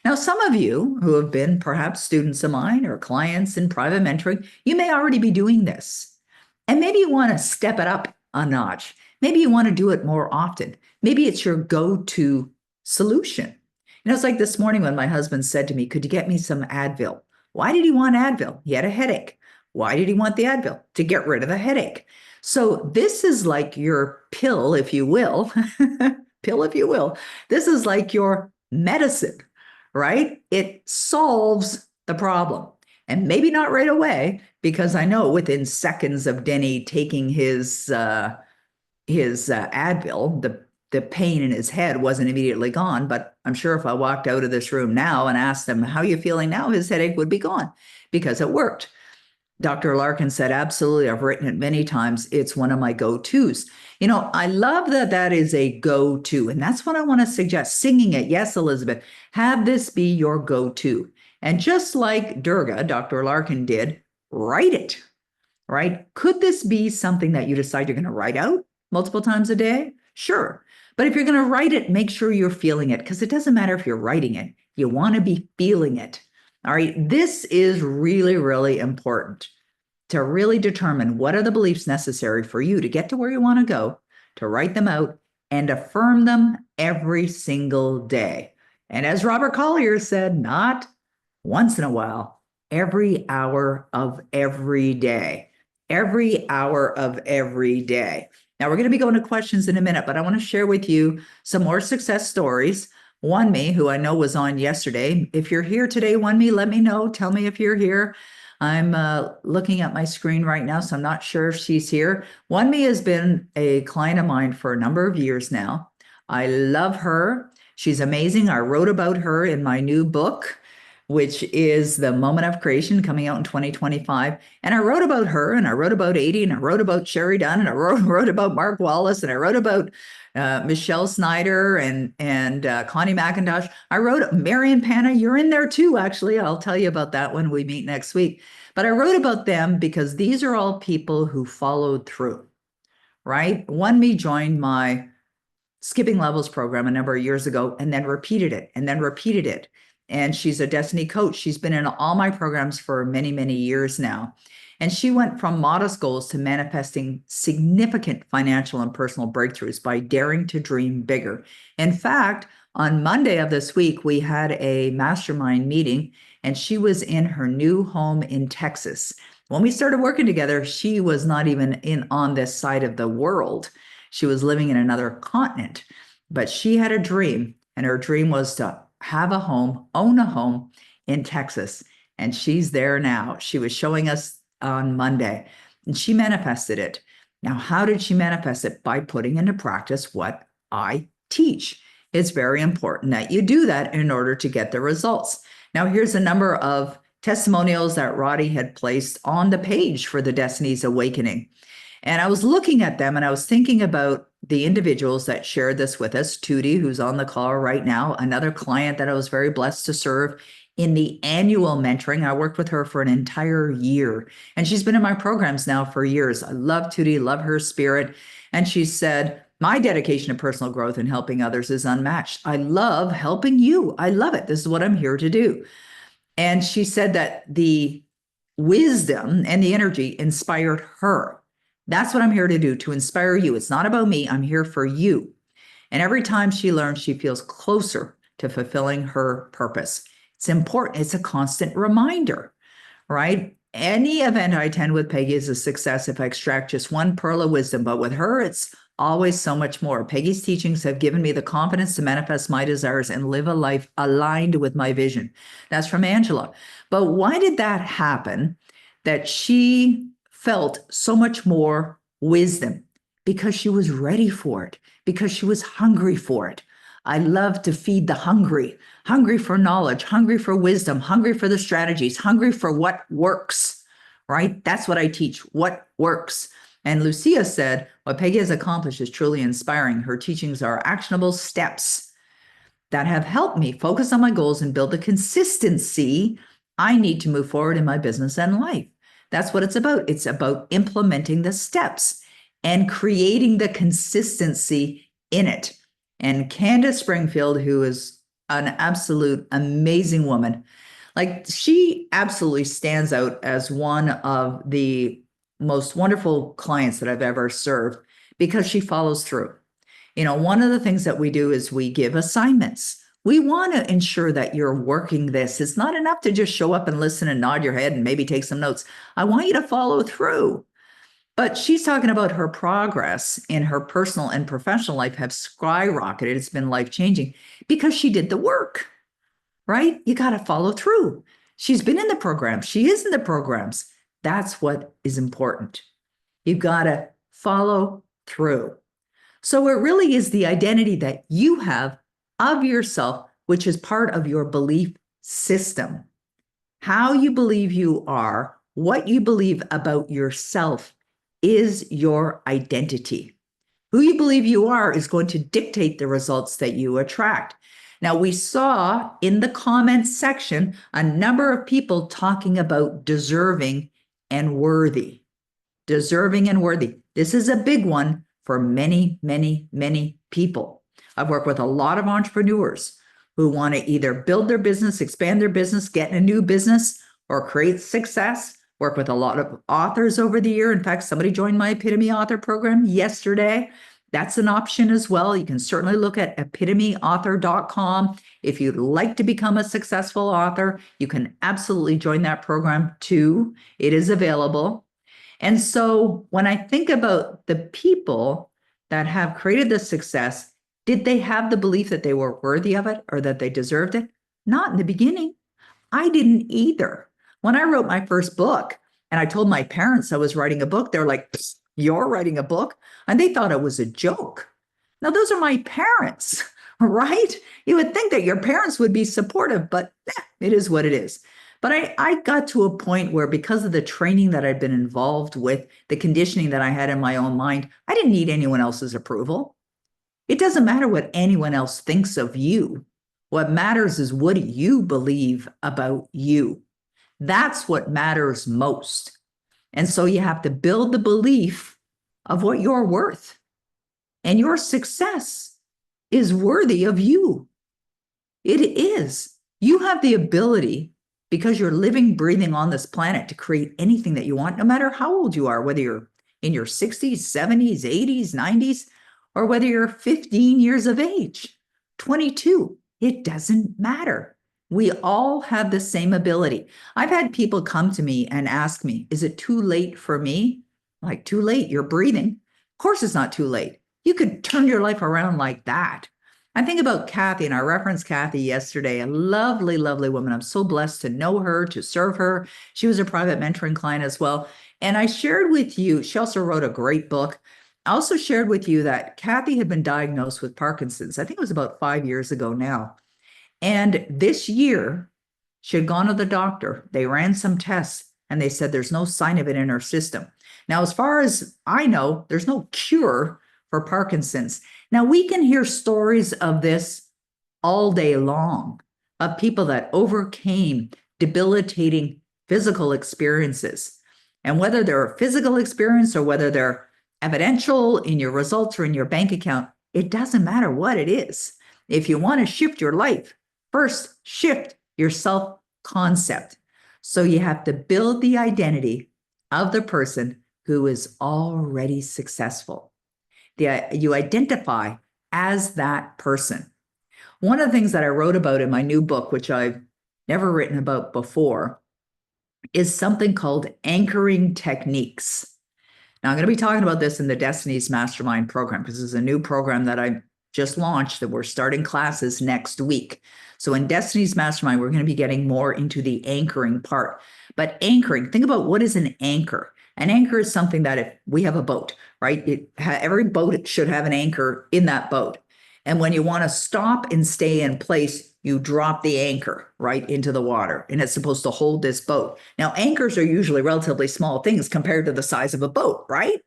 Now, some of you who have been perhaps students of mine or clients in private mentoring, you may already be doing this. And maybe you want to step it up a notch. Maybe you want to do it more often. Maybe it's your go-to solution. It's like this morning when my husband said to me, "Could you get me some Advil?" Why did he want Advil? He had a headache. Why did he want the Advil? To get rid of the headache. So this is like your pill, if you will. Pill, if you will. This is like your medicine, right? It solves the problem. And maybe not right away, because I know within seconds of Denny taking his Advil, the pain in his head wasn't immediately gone. But I'm sure if I walked out of this room now and asked him, "How are you feeling now?" his headache would be gone because it worked. Dr. Larkin said, "Absolutely. I've written it many times. It's one of my go-tos." I love that that is a go-to. And that's what I want to suggest. Singing it. Yes, Elizabeth, have this be your go-to. And just like Durga, Dr. Larkin did, write it, right? Could this be something that you decide you're going to write out multiple times a day? Sure. But if you're going to write it, make sure you're feeling it, because it doesn't matter if you're writing it. You want to be feeling it. All right. This is really, really important to really determine what are the beliefs necessary for you to get to where you want to go, to write them out and affirm them every single day. And as Robert Collier said, not once in a while, every hour of every day. Every hour of every day. Now, we're going to be going to questions in a minute, but I want to share with you some more success stories. One Me, who I know was on yesterday. If you're here today, One Me, let me know. Tell me if you're here. I'm looking at my screen right now, so I'm not sure if she's here. One Me has been a client of mine for a number of years now. I love her. She's amazing. I wrote about her in my new book, which is The Moment of Creation, coming out in 2025. And I wrote about her, and I wrote about 80, and I wrote about Sherry Dunn, and I wrote about Mark Wallace, and I wrote about Michelle Snyder and Connie McIntosh. I wrote Marion Panna. You're in there too, actually. I'll tell you about that when we meet next week. But I wrote about them because these are all people who followed through, right? One Me joined my Skipping Levels program a number of years ago and then repeated it and then repeated it. And she's a Destiny coach. She's been in all my programs for many, many years now. And she went from modest goals to manifesting significant financial and personal breakthroughs by daring to dream bigger. In fact, on Monday of this week, we had a mastermind meeting, and she was in her new home in Texas. When we started working together, she was not even on this side of the world. She was living in another continent, but she had a dream, and her dream was to have a home, own a home in Texas. And she's there now. She was showing us on Monday, and she manifested it. Now, how did she manifest it? By putting into practice what I teach. It's very important that you do that in order to get the results. Now, here's a number of testimonials that Roddy had placed on the page for the Destinies Awakening. And I was looking at them, and I was thinking about the individuals that shared this with us. Tootie, who's on the call right now, another client that I was very blessed to serve in the annual mentoring. I worked with her for an entire year, and she's been in my programs now for years. I love Tootie, love her spirit. And she said, "My dedication to personal growth and helping others is unmatched. I love helping you. I love it. This is what I'm here to do." And she said that the wisdom and the energy inspired her. That's what I'm here to do, to inspire you. It's not about me. I'm here for you. And every time she learns, she feels closer to fulfilling her purpose. It's important. It's a constant reminder, right? Any event I attend with Peggy is a success if I extract just one pearl of wisdom. But with her, it's always so much more. Peggy's teachings have given me the confidence to manifest my desires and live a life aligned with my vision. That's from Angela. But why did that happen? That she felt so much more wisdom? Because she was ready for it, because she was hungry for it. I love to feed the hungry, hungry for knowledge, hungry for wisdom, hungry for the strategies, hungry for what works, right? That's what I teach, what works. And Lucia said, what Peggy has accomplished is truly inspiring. Her teachings are actionable steps that have helped me focus on my goals and build the consistency I need to move forward in my business and life. That's what it's about. It's about implementing the steps and creating the consistency in it. And Candace Springfield, who is an absolute amazing woman, like she absolutely stands out as one of the most wonderful clients that I've ever served because she follows through. You know, one of the things that we do is we give assignments. We want to ensure that you're working this. It's not enough to just show up and listen and nod your head and maybe take some notes. I want you to follow through. But she's talking about her progress in her personal and professional life have skyrocketed. It's been life-changing because she did the work, right? You got to follow through. She's been in the programs. She is in the programs. That's what is important. You got to follow through. So it really is the identity that you have of yourself, which is part of your belief system. How you believe you are, what you believe about yourself is your identity. Who you believe you are is going to dictate the results that you attract. Now, we saw in the comments section a number of people talking about deserving and worthy. Deserving and worthy. This is a big one for many, many, many people. I've worked with a lot of entrepreneurs who want to either build their business, expand their business, get in a new business, or create success. Work with a lot of authors over the year. In fact, somebody joined my Epitome Author program yesterday. That's an option as well. You can certainly look at epitomyauthor.com. If you'd like to become a successful author, you can absolutely join that program too. It is available. And so when I think about the people that have created the success, did they have the belief that they were worthy of it or that they deserved it? Not in the beginning. I didn't either. When I wrote my first book and I told my parents I was writing a book, they're like, "You're writing a book?" And they thought it was a joke. Now, those are my parents, right? You would think that your parents would be supportive, but it is what it is. But I got to a point where, because of the training that I'd been involved with, the conditioning that I had in my own mind, I didn't need anyone else's approval. It doesn't matter what anyone else thinks of you. What matters is what you believe about you. That's what matters most. And so you have to build the belief of what you're worth. And your success is worthy of you. It is. You have the ability, because you're living, breathing on this planet, to create anything that you want, no matter how old you are, whether you're in your 60s, 70s, 80s, 90s, or whether you're 15 years of age, 22. It doesn't matter. We all have the same ability. I've had people come to me and ask me, is it too late for me? Like, too late? You're breathing. Of course it's not too late. You could turn your life around like that. I think about Kathy, and I referenced Kathy yesterday, a lovely, lovely woman. I'm so blessed to know her, to serve her. She was a private mentoring client as well. And I shared with you, she also wrote a great book. I also shared with you that Kathy had been diagnosed with Parkinson's. I think it was about 5 years ago now. And this year, she had gone to the doctor. They ran some tests, and they said there's no sign of it in her system. Now, as far as I know, there's no cure for Parkinson's. Now, we can hear stories of this all day long, of people that overcame debilitating physical experiences. And whether they're a physical experience or whether they're evidential in your results or in your bank account, it doesn't matter what it is. If you want to shift your life, first shift your self-concept. So you have to build the identity of the person who is already successful. You identify as that person. One of the things that I wrote about in my new book, which I've never written about before, is something called anchoring techniques. Now, I'm going to be talking about this in the Destinies Mastermind program, because this is a new program that I just launched, that we're starting classes next week. So in Destinies Mastermind, we're going to be getting more into the anchoring part. But anchoring, think about what is an anchor. An anchor is something that, if we have a boat, right? Every boat should have an anchor in that boat. And when you want to stop and stay in place, you drop the anchor right into the water, and it's supposed to hold this boat. Now, anchors are usually relatively small things compared to the size of a boat, right?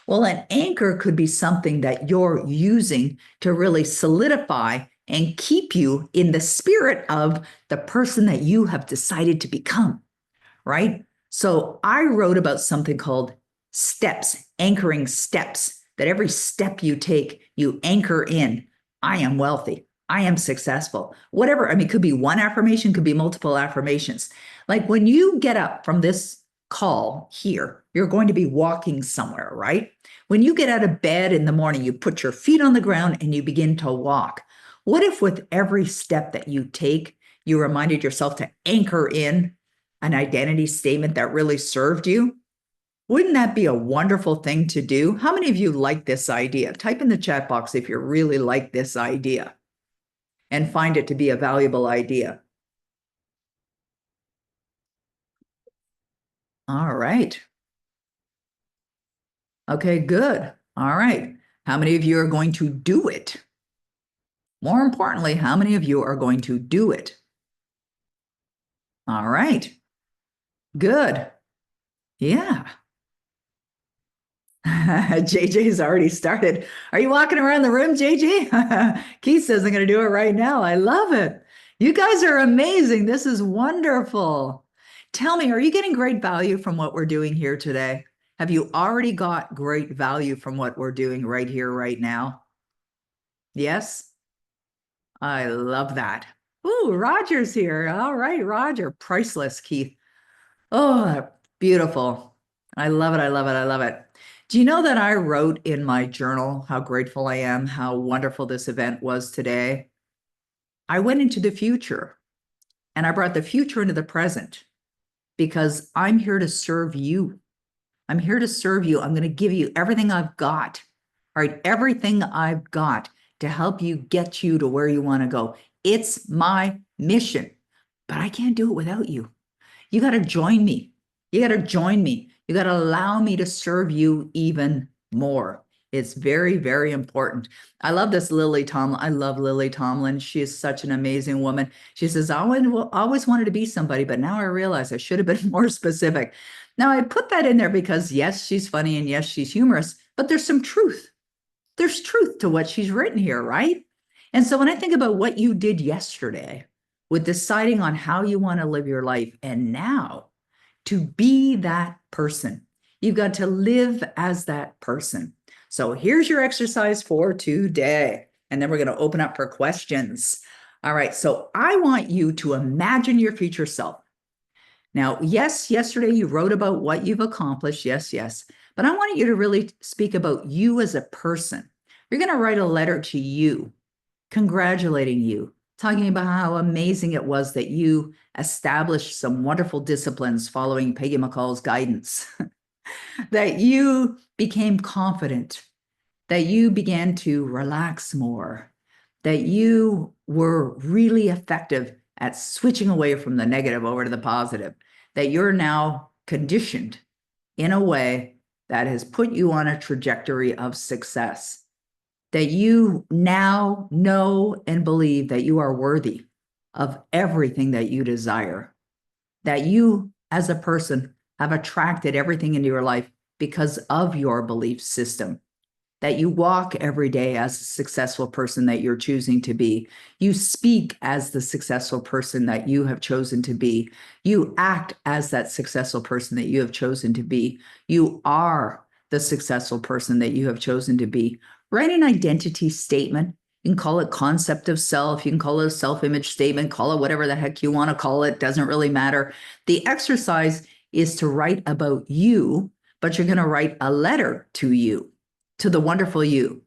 Well, an anchor could be something that you're using to really solidify and keep you in the spirit of the person that you have decided to become, right? So I wrote about something called steps, anchoring steps, that every step you take, you anchor in. I am wealthy. I am successful. Whatever. I mean, it could be one affirmation, could be multiple affirmations. Like when you get up from this call here, you're going to be walking somewhere, right? When you get out of bed in the morning, you put your feet on the ground and you begin to walk. What if with every step that you take, you reminded yourself to anchor in an identity statement that really served you? Wouldn't that be a wonderful thing to do? How many of you like this idea? Type in the chat box if you really like this idea and find it to be a valuable idea. All right. Okay, good. All right. How many of you are going to do it? More importantly, how many of you are going to do it? All right. Good. Yeah. JJ's already started. Are you walking around the room, JJ? Keith says I'm going to do it right now. I love it. You guys are amazing. This is wonderful. Tell me, are you getting great value from what we're doing here today? Have you already got great value from what we're doing right here, right now? Yes? I love that. Ooh, Roger's here. All right, Roger. Priceless, Keith. Oh, beautiful. I love it. I love it. I love it. Do you know that I wrote in my journal how grateful I am, how wonderful this event was today? I went into the future and I brought the future into the present because I'm here to serve you. I'm here to serve you. I'm going to give you everything I've got. All right, everything I've got to help you get you to where you want to go. It's my mission, but I can't do it without you. You got to join me. You got to join me. You got to allow me to serve you even more. It's very, very important. I love this Lily Tomlin. I love Lily Tomlin. She is such an amazing woman. She says, I always wanted to be somebody, but now I realize I should have been more specific. Now, I put that in there because, yes, she's funny and yes, she's humorous, but there's some truth. There's truth to what she's written here, right? And so when I think about what you did yesterday with deciding on how you want to live your life and now to be that person, you've got to live as that person. So here's your exercise for today. And then we're going to open up for questions. All right. So I want you to imagine your future self. Now, yes, yesterday you wrote about what you've accomplished. Yes, yes. But I want you to really speak about you as a person. You're going to write a letter to you, congratulating you, talking about how amazing it was that you established some wonderful disciplines following Peggy McColl's guidance, that you became confident, that you began to relax more, that you were really effective at switching away from the negative over to the positive, that you're now conditioned in a way that has put you on a trajectory of success, that you now know and believe that you are worthy of everything that you desire, that you as a person have attracted everything into your life because of your belief system, that you walk every day as a successful person that you're choosing to be. You speak as the successful person that you have chosen to be. You act as that successful person that you have chosen to be. You are the successful person that you have chosen to be. Write an identity statement. You can call it concept of self. You can call it a self-image statement. Call it whatever the heck you want to call it. Doesn't really matter. The exercise is to write about you, but you're going to write a letter to you, to the wonderful you.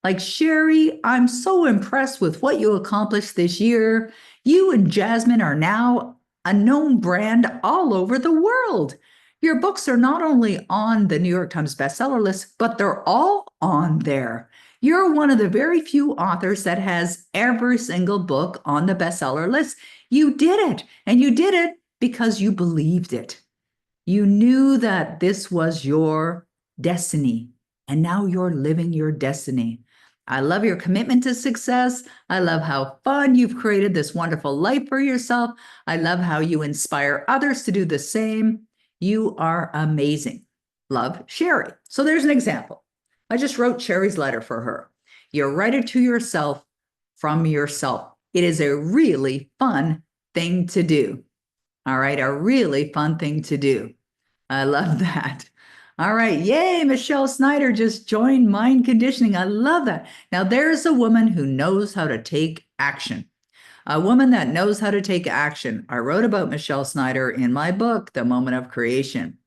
Like, Sherry, I'm so impressed with what you accomplished this year. You and Jasmine are now a known brand all over the world. Your books are not only on the New York Times bestseller list, but they're all on there. You're one of the very few authors that has every single book on the bestseller list. You did it, and you did it because you believed it. You knew that this was your destiny, and now you're living your destiny. I love your commitment to success. I love how fun you've created this wonderful life for yourself. I love how you inspire others to do the same. You are amazing. Love, Sherry. So there's an example. I just wrote Sherry's letter for her. You write it to yourself from yourself. It is a really fun thing to do. All right, a really fun thing to do. I love that. All right. Yay, Michelle Snyder just joined Mind Conditioning. I love that. Now, there's a woman who knows how to take action. A woman that knows how to take action. I wrote about Michelle Snyder in my book, The Moment of Creation.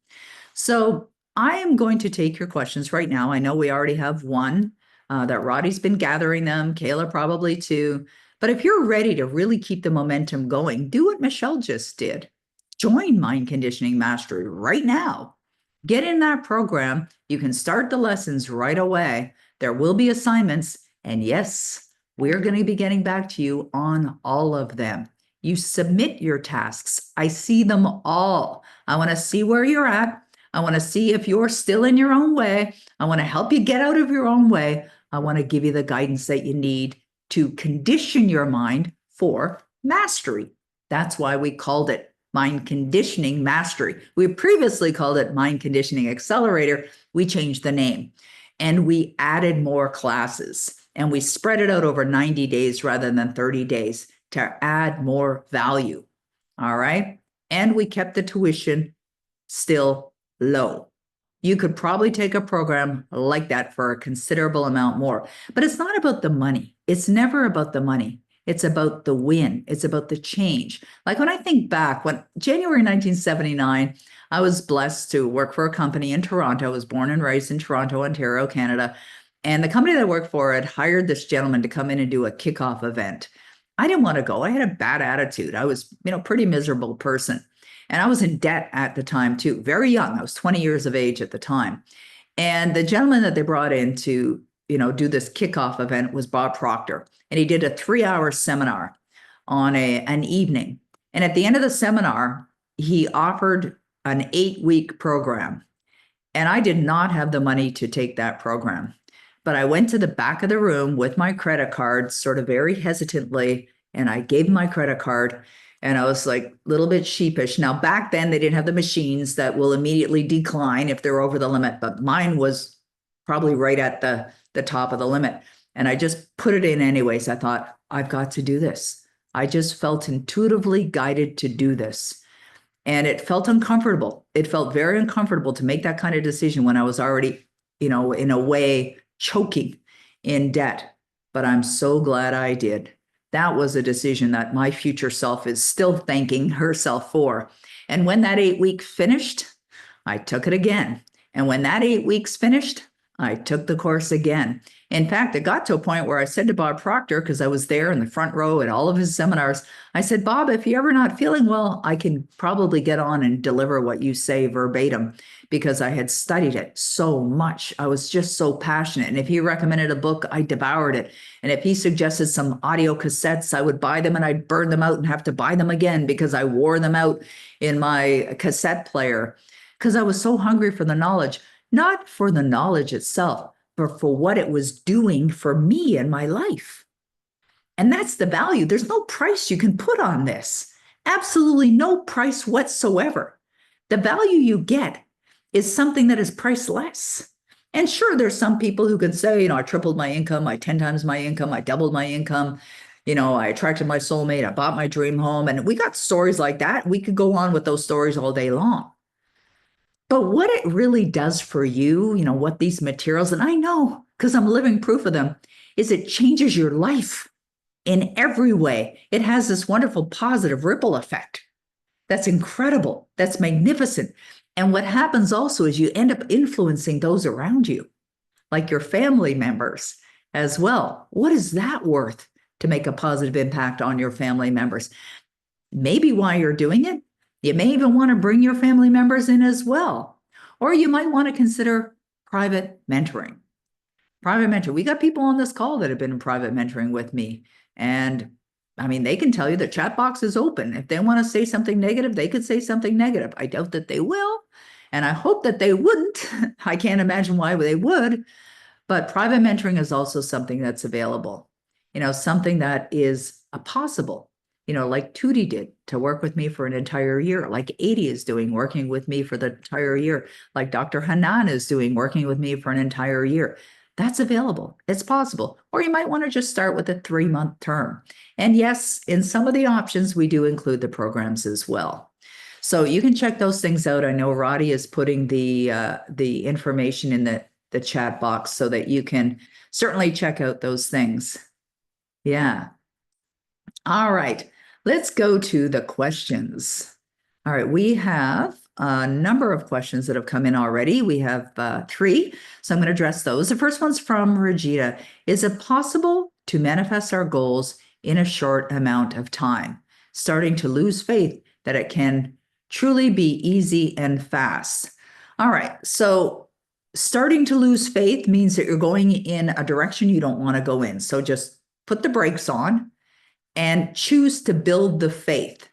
So I am going to take your questions right now. I know we already have one that Roddy's been gathering them, Kayla probably too. But if you're ready to really keep the momentum going, do what Michelle just did. Join Mind Conditioning Mastery right now. Get in that program. You can start the lessons right away. There will be assignments. And yes, we're going to be getting back to you on all of them. You submit your tasks. I see them all. I want to see where you're at. I want to see if you're still in your own way. I want to help you get out of your own way. I want to give you the guidance that you need to condition your mind for mastery. That's why we called it Mind Conditioning Mastery. We previously called it Mind Conditioning Accelerator. We changed the name and we added more classes and we spread it out over 90 days rather than 30 days to add more value. All right. And we kept the tuition still low. You could probably take a program like that for a considerable amount more, but it's not about the money. It's never about the money. It's about the win. It's about the change. Like when I think back, when January 1979, I was blessed to work for a company in Toronto. I was born and raised in Toronto, Ontario, Canada. And the company that I worked for had hired this gentleman to come in and do a kickoff event. I didn't want to go. I had a bad attitude. I was, pretty miserable person. And I was in debt at the time too, very young. I was 20 years of age at the time. And the gentleman that they brought in to, do this kickoff event was Bob Proctor. And he did a 3-hour seminar on an evening. And at the end of the seminar, he offered an 8-week program. And I did not have the money to take that program. But I went to the back of the room with my credit card, sort of very hesitantly, and I gave him my credit card. And I was like a little bit sheepish. Now, back then, they didn't have the machines that will immediately decline if they're over the limit, but mine was probably right at the top of the limit. And I just put it in anyways. I thought, I've got to do this. I just felt intuitively guided to do this. And it felt uncomfortable. It felt very uncomfortable to make that kind of decision when I was already, in a way, choking in debt. But I'm so glad I did. That was a decision that my future self is still thanking herself for. And when that 8-week finished, I took it again. And when that 8 weeks finished, I took the course again. In fact, it got to a point where I said to Bob Proctor, because I was there in the front row at all of his seminars, I said, Bob, if you're ever not feeling well, I can probably get on and deliver what you say verbatim, because I had studied it so much. I was just so passionate. And if he recommended a book, I devoured it. And if he suggested some audio cassettes, I would buy them and I'd burn them out and have to buy them again because I wore them out in my cassette player, because I was so hungry for the knowledge, not for the knowledge itself, but for what it was doing for me in my life. And that's the value. There's no price you can put on this. Absolutely no price whatsoever. The value you get is something that is priceless. And sure, there's some people who can say, I tripled my income, I 10 times my income, I doubled my income, I attracted my soulmate, I bought my dream home. And we got stories like that. We could go on with those stories all day long. But what it really does for you, what these materials, and I know because I'm living proof of them, is it changes your life in every way. It has this wonderful positive ripple effect. That's incredible. That's magnificent. And what happens also is you end up influencing those around you, like your family members as well. What is that worth to make a positive impact on your family members? Maybe while you're doing it, you may even want to bring your family members in as well. Or you might want to consider private mentoring. Private mentor. We got people on this call that have been in private mentoring with me. And they can tell you the chat box is open. If they want to say something negative, they could say something negative. I doubt that they will. And I hope that they wouldn't. I can't imagine why they would. But private mentoring is also something that's available, something that is a possible, like Tootie did to work with me for an entire year, like 80 is doing, working with me for the entire year, like Dr. Hanan is doing, working with me for an entire year. That's available. It's possible. Or you might want to just start with a 3-month term. And yes, in some of the options, we do include the programs as well. So you can check those things out. I know Roddy is putting the information in the chat box so that you can certainly check out those things. Yeah. All right. Let's go to the questions. All right. We have a number of questions that have come in already. We have 3, so I'm going to address those. The first one's from Regina. Is it possible to manifest our goals in a short amount of time? Starting to lose faith that it can truly be easy and fast. All right. So starting to lose faith means that you're going in a direction you don't want to go in. So just put the brakes on and choose to build the faith.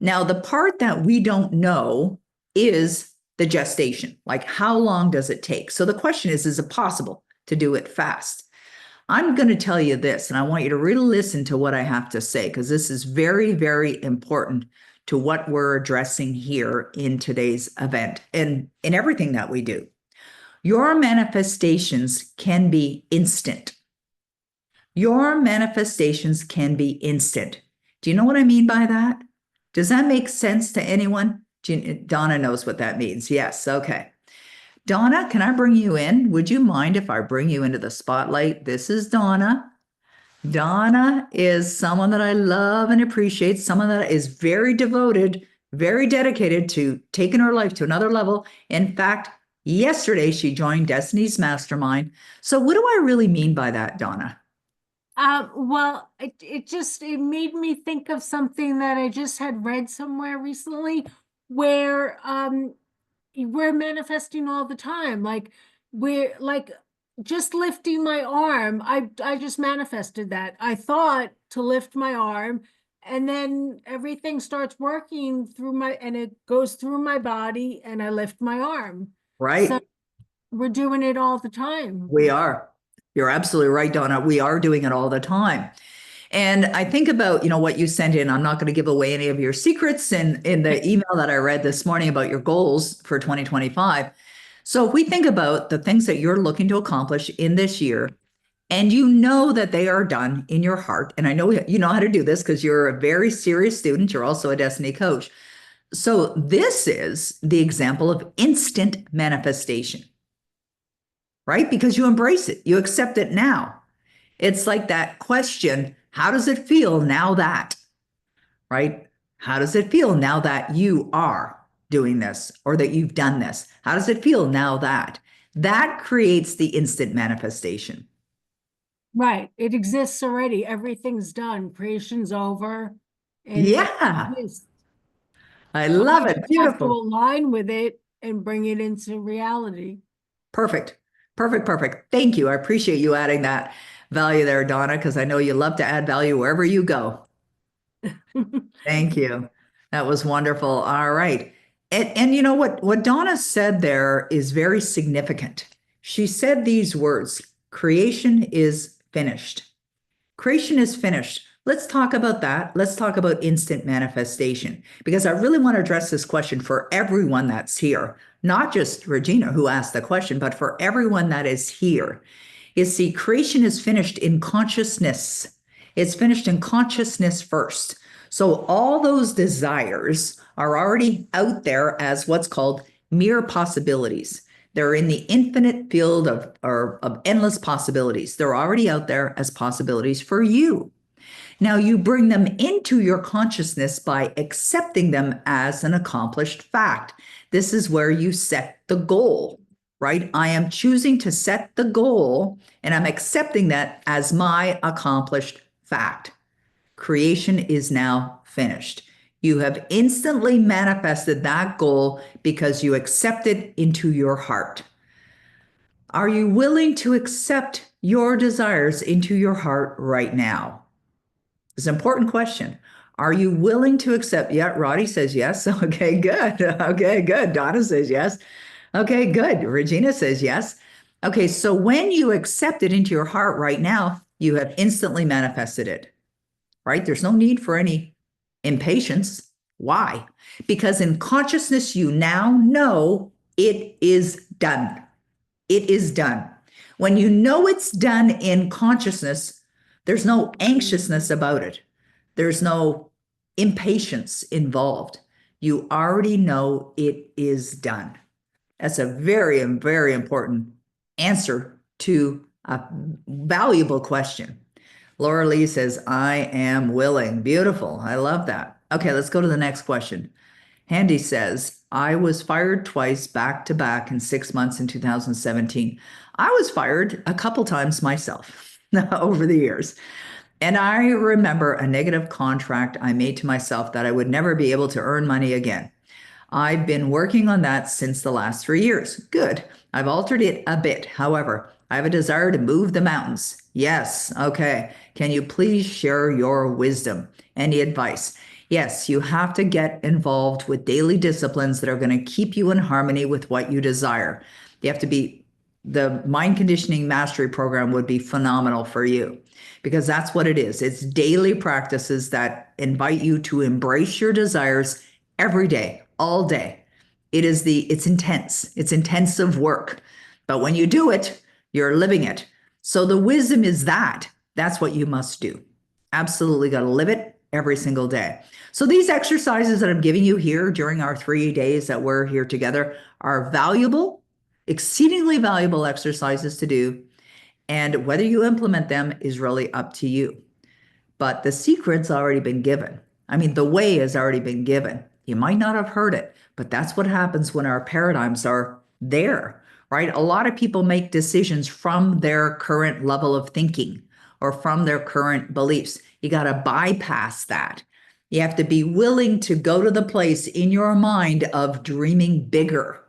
Now, the part that we don't know is the gestation. Like, how long does it take? So the question is it possible to do it fast? I'm going to tell you this, and I want you to really listen to what I have to say, because this is very, very important to what we're addressing here in today's event and in everything that we do. Your manifestations can be instant. Your manifestations can be instant. Do you know what I mean by that? Does that make sense to anyone? Donna knows what that means. Yes. Okay. Donna, can I bring you in? Would you mind if I bring you into the spotlight? This is Donna. Donna is someone that I love and appreciate, someone that is very devoted, very dedicated to taking her life to another level. In fact, yesterday she joined Destiny's Mastermind. So what do I really mean by that, Donna? Well, it made me think of something that I just had read somewhere recently where we're manifesting all the time. Like we're like just lifting my arm. I just manifested that. I thought to lift my arm, and then everything starts working through and it goes through my body, and I lift my arm. Right. So we're doing it all the time. We are. You're absolutely right, Donna. We are doing it all the time. And I think about, what you sent in. I'm not going to give away any of your secrets in the email that I read this morning about your goals for 2025. So if we think about the things that you're looking to accomplish in this year, and you know that they are done in your heart, and I know you know how to do this because you're a very serious student. You're also a Destiny coach. So this is the example of instant manifestation, right? Because you embrace it, you accept it now. It's like that question, how does it feel now that, right? How does it feel now that you are doing this or that you've done this? How does it feel now that? That creates the instant manifestation. Right. It exists already. Everything's done. Creation's over. And Yeah. I love it. have to Beautiful. align with it and bring it into reality. Perfect. Perfect. Perfect. Thank you. I appreciate you adding that value there, Donna, because I know you love to add value wherever you go. Thank you. That was wonderful. All right. And you know what Donna said there is very significant. She said these words, creation is finished. Creation is finished. Let's talk about that. Let's talk about instant manifestation, because I really want to address this question for everyone that's here, not just Regina who asked the question, but for everyone that is here. You see, creation is finished in consciousness. It's finished in consciousness first. So all those desires are already out there as what's called mere possibilities. They're in the infinite field of endless possibilities. They're already out there as possibilities for you. Now you bring them into your consciousness by accepting them as an accomplished fact. This is where you set the goal, right? I am choosing to set the goal and I'm accepting that as my accomplished fact. Creation is now finished. You have instantly manifested that goal because you accept it into your heart. Are you willing to accept your desires into your heart right now? It's an important question. Are you willing to accept? Yeah, Roddy says yes. Okay, good. Okay, good. Donna says yes. Okay, good. Regina says yes. Okay, so when you accept it into your heart right now, you have instantly manifested it, right? There's no need for any impatience. Why? Because in consciousness, you now know it is done. It is done. When you know it's done in consciousness, there's no anxiousness about it. There's no impatience involved. You already know it is done. That's a very, very important answer to a valuable question. Laura Lee says, I am willing. Beautiful. I love that. Okay, let's go to the next question. Handy says, I was fired twice back to back in 6 months in 2017. I was fired a couple times myself over the years. And I remember a negative contract I made to myself that I would never be able to earn money again. I've been working on that since the last 3 years. Good. I've altered it a bit. However, I have a desire to move the mountains. Yes. Okay. Can you please share your wisdom? Any advice? Yes, you have to get involved with daily disciplines that are going to keep you in harmony with what you desire. You have to be, the mind conditioning mastery program would be phenomenal for you because that's what it is. It's daily practices that invite you to embrace your desires every day, all day. It's intense. It's intensive work. But when you do it, you're living it. So the wisdom is that that's what you must do. Absolutely got to live it every single day. So these exercises that I'm giving you here during our 3 days that we're here together are valuable, exceedingly valuable exercises to do. And whether you implement them is really up to you. But the secret's already been given. I mean, the way has already been given. You might not have heard it, but that's what happens when our paradigms are there, right? A lot of people make decisions from their current level of thinking or from their current beliefs. You got to bypass that. You have to be willing to go to the place in your mind of dreaming bigger,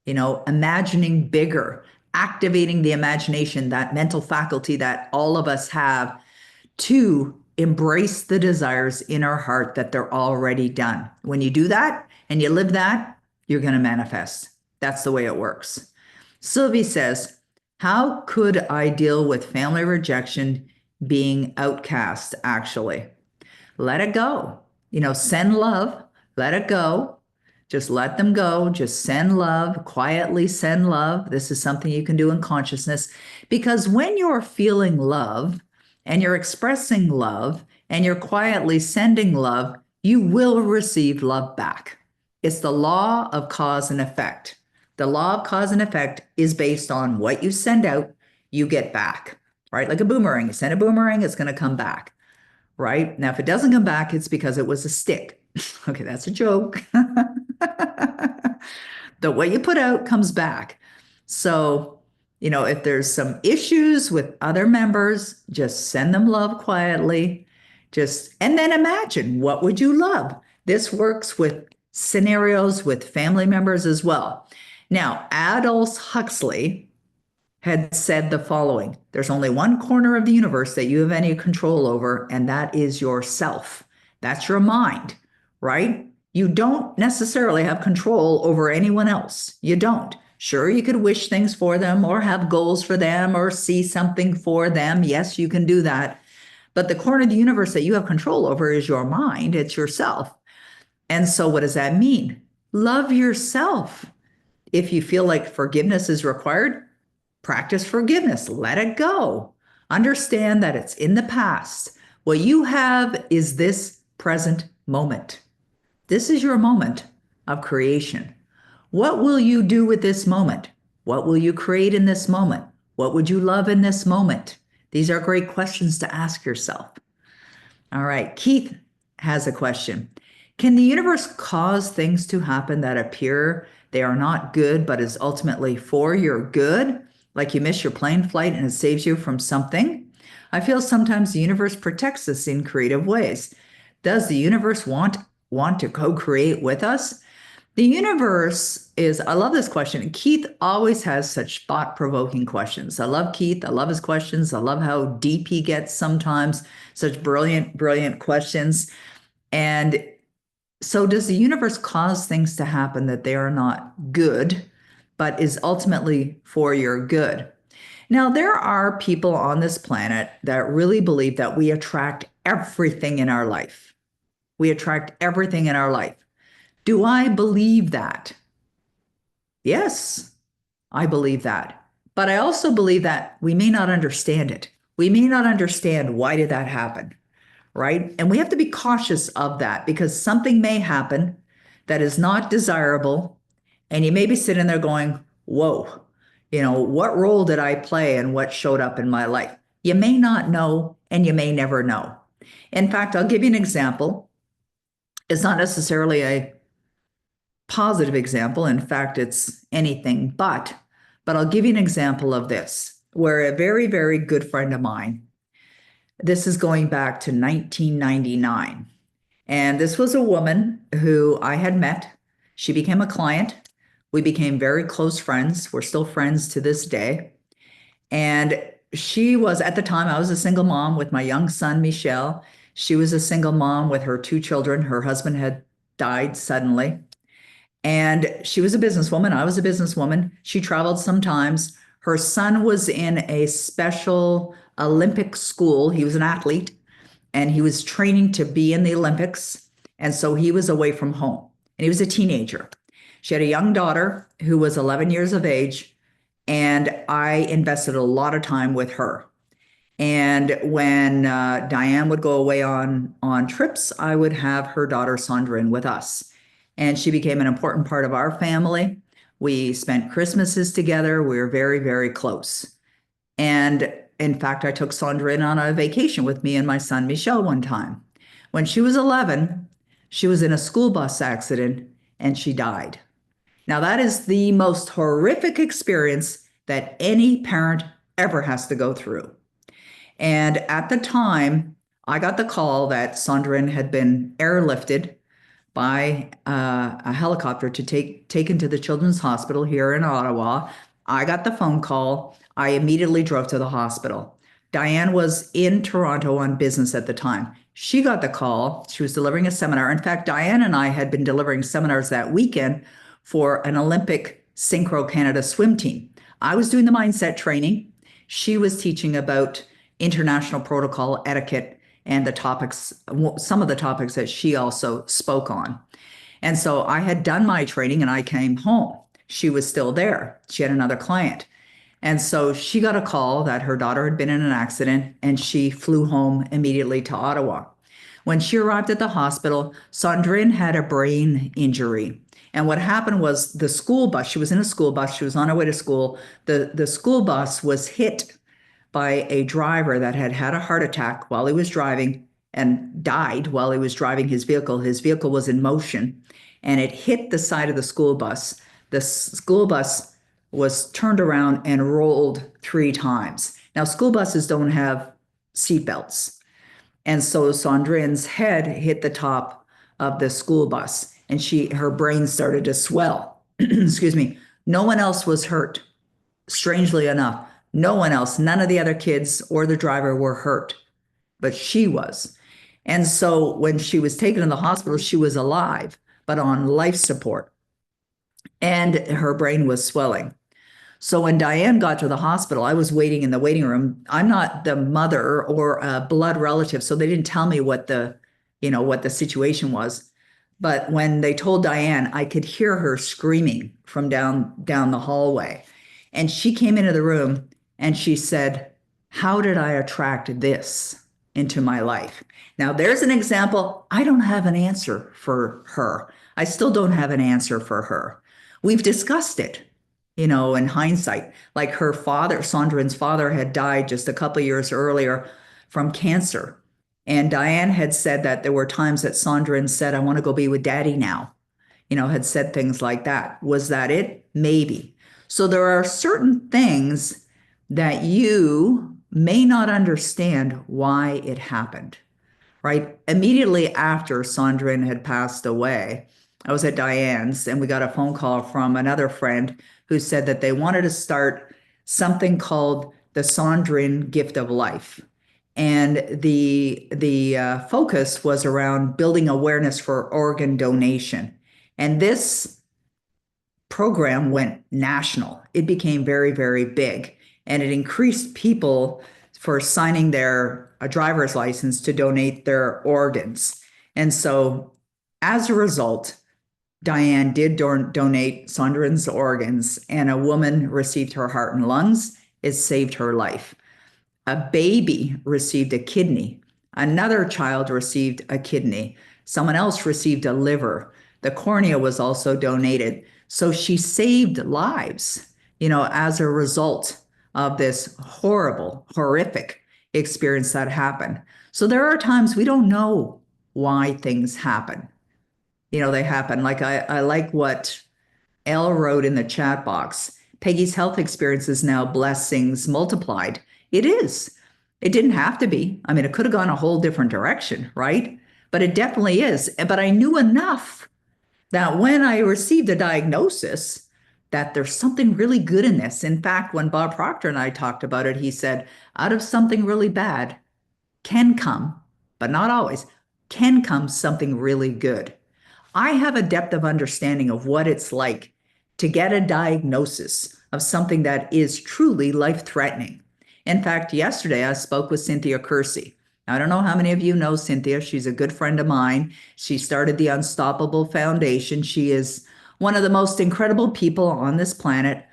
imagining bigger, activating the imagination, that mental faculty that all of us have to embrace the desires in our heart that they're already done. When you do that and you live that, you're going to manifest. That's the way it works. Sylvie says, how could I deal with family rejection being outcast, actually? Let it go. Send love, let it go. Just let them go. Just send love, quietly send love. This is something you can do in consciousness because when you're feeling love and you're expressing love and you're quietly sending love, you will receive love back. It's the law of cause and effect. The law of cause and effect is based on what you send out, you get back, right? Like a boomerang. You send a boomerang, it's going to come back, right? Now, if it doesn't come back, it's because it was a stick. Okay, that's a joke. The what you put out comes back. So, if there's some issues with other members, just send them love quietly. And then imagine, what would you love? This works with scenarios with family members as well. Now, Aldous Huxley had said the following: there's only one corner of the universe that you have any control over, and that is yourself. That's your mind, right? You don't necessarily have control over anyone else. You don't. Sure, you could wish things for them or have goals for them or see something for them. Yes, you can do that. But the corner of the universe that you have control over is your mind. It's yourself. And so what does that mean? Love yourself. If you feel like forgiveness is required, practice forgiveness. Let it go. Understand that it's in the past. What you have is this present moment. This is your moment of creation. What will you do with this moment? What will you create in this moment? What would you love in this moment? These are great questions to ask yourself. All right, Keith has a question. Can the universe cause things to happen that appear they are not good, but is ultimately for your good? Like you miss your plane flight and it saves you from something? I feel sometimes the universe protects us in creative ways. Does the universe want to co-create with us? The universe is, I love this question. Keith always has such thought-provoking questions. I love Keith. I love his questions. I love how deep he gets sometimes. Such brilliant, brilliant questions. And so does the universe cause things to happen that they are not good, but is ultimately for your good. Now, there are people on this planet that really believe that we attract everything in our life. We attract everything in our life. Do I believe that? Yes, I believe that. But I also believe that we may not understand it. We may not understand why did that happen, right? And we have to be cautious of that because something may happen that is not desirable. And you may be sitting there going, whoa, what role did I play and what showed up in my life? You may not know, and you may never know. In fact, I'll give you an example. It's not necessarily a positive example. In fact, it's anything but I'll give you an example of this, where a very, very good friend of mine, this is going back to 1999. And this was a woman who I had met. She became a client. We became very close friends. We're still friends to this day. And she was, at the time, I was a single mom with my young son, Michelle. She was a single mom with her two children. Her husband had died suddenly. And she was a businesswoman. I was a businesswoman. She traveled sometimes. Her son was in a special Olympic school. He was an athlete and he was training to be in the Olympics. And so he was away from home and he was a teenager. She had a young daughter who was 11 years of age. And I invested a lot of time with her. And when Diane would go away on trips, I would have her daughter Sandrine with us. And she became an important part of our family. We spent Christmases together. We were very, very close. And in fact, I took Sandrine on a vacation with me and my son, Michel, one time. When she was 11, she was in a school bus accident and she died. Now, that is the most horrific experience that any parent ever has to go through. And at the time, I got the call that Sandrine had been airlifted by a helicopter to taken to the Children's Hospital here in Ottawa. I got the phone call. I immediately drove to the hospital. Diane was in Toronto on business at the time. She got the call. She was delivering a seminar. In fact, Diane and I had been delivering seminars that weekend for an Olympic Synchro Canada swim team. I was doing the mindset training. She was teaching about international protocol etiquette and the topics, some of the topics that she also spoke on. And so I had done my training and I came home. She was still there. She had another client. And so she got a call that her daughter had been in an accident and she flew home immediately to Ottawa. When she arrived at the hospital, Sandrine had a brain injury. And what happened was the school bus, she was in a school bus, she was on her way to school. The school bus was hit by a driver that had had a heart attack while he was driving and died while he was driving his vehicle. His vehicle was in motion and it hit the side of the school bus. The school bus was turned around and rolled 3 times. Now, school buses don't have seatbelts. And so Sandrine's head hit the top of the school bus and her brain started to swell. Excuse me. No one else was hurt. Strangely enough, no one else, none of the other kids or the driver were hurt, but she was. And so when she was taken to the hospital, she was alive, but on life support. And her brain was swelling. So when Diane got to the hospital, I was waiting in the waiting room. I'm not the mother or a blood relative, so they didn't tell me what the situation was. But when they told Diane, I could hear her screaming from down the hallway. And she came into the room and she said, how did I attract this into my life? Now, there's an example. I don't have an answer for her. I still don't have an answer for her. We've discussed it, in hindsight. Like her father, Sandrine's father, had died just a couple of years earlier from cancer. And Diane had said that there were times that Sandrine said, I want to go be with daddy now, had said things like that. Was that it? Maybe. So there are certain things that you may not understand why it happened, right? Immediately after Sandrine had passed away, I was at Diane's and we got a phone call from another friend who said that they wanted to start something called the Sandrine Gift of Life. And the focus was around building awareness for organ donation. And this program went national. It became very, very big, and it increased people for signing their a driver's license to donate their organs. And so, as a result, Diane did donate Sondran's organs, and a woman received her heart and lungs. It saved her life. A baby received a kidney. Another child received a kidney. Someone else received a liver. The cornea was also donated. So she saved lives, as a result of this horrible, horrific experience that happened. So there are times we don't know why things happen. They happen. Like I like what Elle wrote in the chat box. Peggy's health experience is now blessings multiplied. It is. It didn't have to be. I mean, it could have gone a whole different direction, right? But it definitely is. But I knew enough that when I received a diagnosis, that there's something really good in this. In fact, when Bob Proctor and I talked about it, he said, out of something really bad can come, but not always, can come something really good. I have a depth of understanding of what it's like to get a diagnosis of something that is truly life-threatening. In fact, yesterday I spoke with Cynthia Kersey. I don't know how many of you know Cynthia. She's a good friend of mine. She started the Unstoppable Foundation. She is one of the most incredible people on this planet.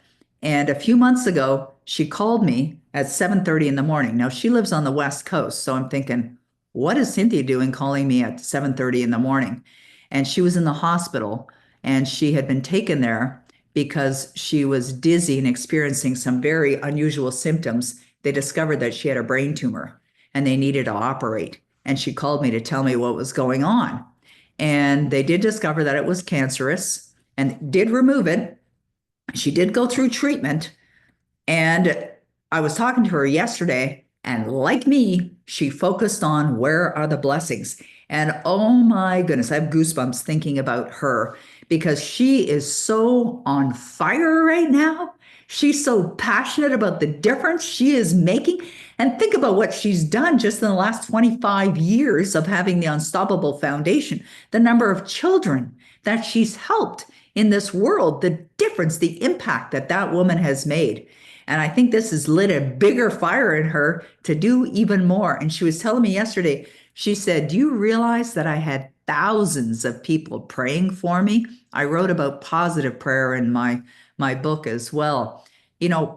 And a few months ago, she called me at 7:30 in the morning. Now, she lives on the West Coast, so I'm thinking, what is Cynthia doing calling me at 7:30 in the morning? And she was in the hospital, and she had been taken there because she was dizzy and experiencing some very unusual symptoms. They discovered that she had a brain tumor and they needed to operate. And she called me to tell me what was going on. And they did discover that it was cancerous and did remove it. She did go through treatment. And I was talking to her yesterday, and like me, she focused on where are the blessings. And oh my goodness, I have goosebumps thinking about her because she is so on fire right now. She's so passionate about the difference she is making. And think about what she's done just in the last 25 years of having the Unstoppable Foundation, the number of children that she's helped in this world, the difference, the impact that that woman has made. And I think this has lit a bigger fire in her to do even more. And she was telling me yesterday, she said, do you realize that I had thousands of people praying for me? I wrote about positive prayer in my book as well.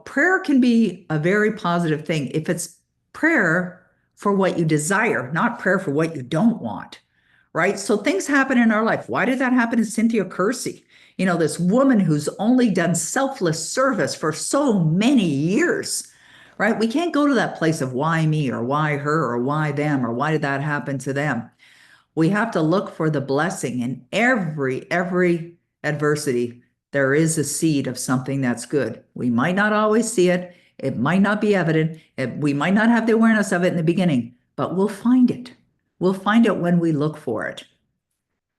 Prayer can be a very positive thing if it's prayer for what you desire, not prayer for what you don't want, right? So things happen in our life. Why did that happen to Cynthia Kersey? This woman who's only done selfless service for so many years, right? We can't go to that place of why me or why her or why them or why did that happen to them? We have to look for the blessing in every adversity. There is a seed of something that's good. We might not always see it. It might not be evident. We might not have the awareness of it in the beginning, but we'll find it. We'll find it when we look for it.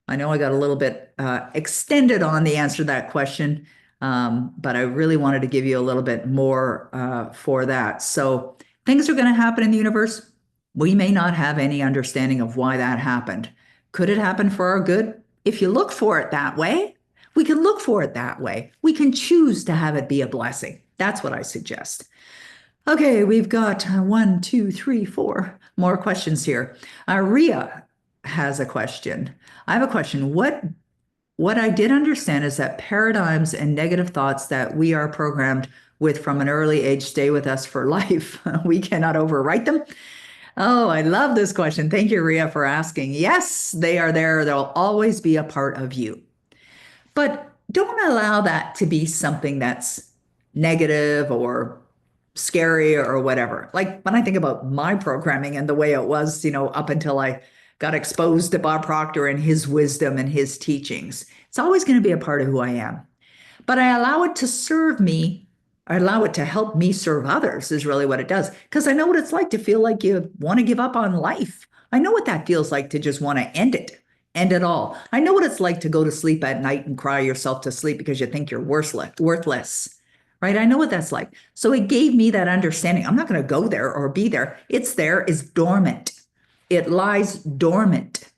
I know I got a little bit extended on the answer to that question, but I really wanted to give you a little bit more for that. So things are going to happen in the universe. We may not have any understanding of why that happened. Could it happen for our good? If you look for it that way, we can look for it that way. We can choose to have it be a blessing. That's what I suggest. Okay, we've got 1, 2, 3, 4 more questions here. Ria has a question. I have a question. What I did understand is that paradigms and negative thoughts that we are programmed with from an early age stay with us for life. We cannot overwrite them. Oh, I love this question. Thank you, Ria, for asking. Yes, they are there. They'll always be a part of you. But don't allow that to be something that's negative or scary or whatever. Like when I think about my programming and the way it was, up until I got exposed to Bob Proctor and his wisdom and his teachings, it's always going to be a part of who I am. But I allow it to serve me. I allow it to help me serve others is really what it does. Because I know what it's like to feel like you want to give up on life. I know what that feels like to just want to end it all. I know what it's like to go to sleep at night and cry yourself to sleep because you think you're worthless, right? I know what that's like. So it gave me that understanding. I'm not going to go there or be there. It's there, it's dormant. It lies dormant.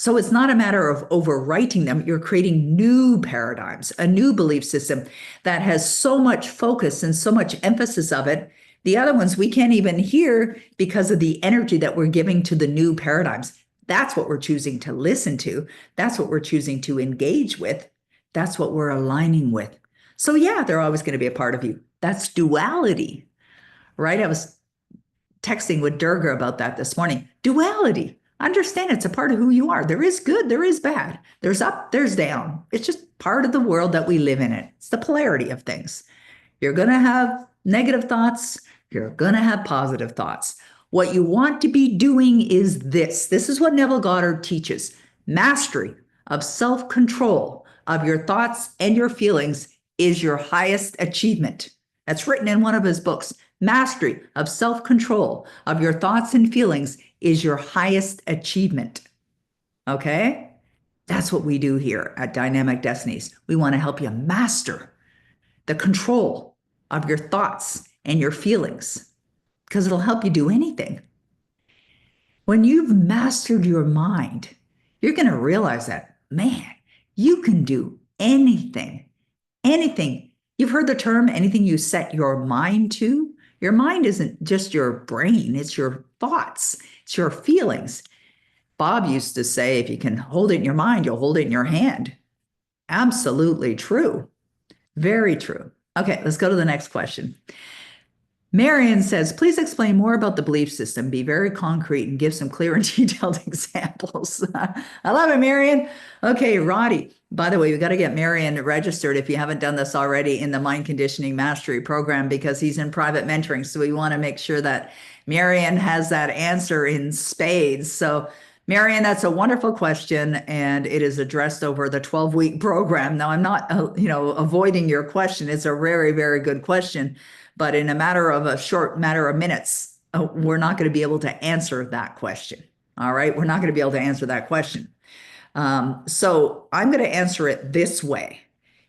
So it's not a matter of overwriting them. You're creating new paradigms, a new belief system that has so much focus and so much emphasis of it. The other ones we can't even hear because of the energy that we're giving to the new paradigms. That's what we're choosing to listen to. That's what we're choosing to engage with. That's what we're aligning with. So, yeah, they're always going to be a part of you. That's duality, right? I was texting with Durga about that this morning. Duality. Understand it's a part of who you are. There is good, there is bad. There's up, there's down. It's just part of the world that we live in. It's the polarity of things. You're going to have negative thoughts. You're going to have positive thoughts. What you want to be doing is this. This is what Neville Goddard teaches. Mastery of self-control of your thoughts and your feelings is your highest achievement. That's written in one of his books. Mastery of self-control of your thoughts and feelings is your highest achievement. Okay? That's what we do here at Dynamic Destinies. We want to help you master the control of your thoughts and your feelings because it'll help you do anything. When you've mastered your mind, you're going to realize that, man, you can do anything, anything. You've heard the term anything you set your mind to. Your mind isn't just your brain, it's your thoughts, it's your feelings. Bob used to say, if you can hold it in your mind, you'll hold it in your hand. Absolutely true. Very true. Okay, let's go to the next question. Marion says, please explain more about the belief system. Be very concrete and give some clear and detailed examples. I love it, Marion. Okay, Roddy. By the way, we got to get Marion registered if you haven't done this already in the Mind Conditioning Mastery program because he's in private mentoring. So we want to make sure that Marion has that answer in spades. So Marion, that's a wonderful question, and it is addressed over the 12-week program. Now, I'm not, avoiding your question. It's a very, very good question. But in a short matter of minutes, we're not going to be able to answer that question. All right. We're not going to be able to answer that question. So I'm going to answer it this way,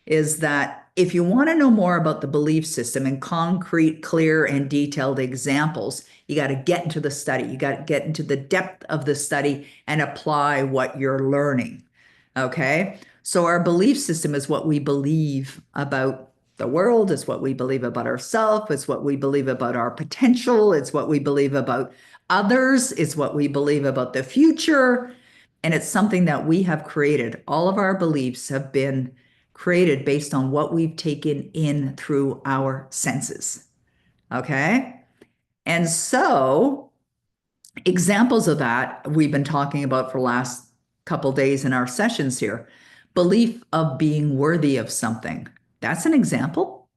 is that if you want to know more about the belief system in concrete, clear, and detailed examples, you got to get into the study. You got to get into the depth of the study and apply what you're learning. Okay. So our belief system is what we believe about the world. It's what we believe about ourselves. It's what we believe about our potential. It's what we believe about others. It's what we believe about the future. And it's something that we have created. All of our beliefs have been created based on what we've taken in through our senses. Okay. And so examples of that we've been talking about for the last couple days in our sessions here. Belief of being worthy of something. That's an example.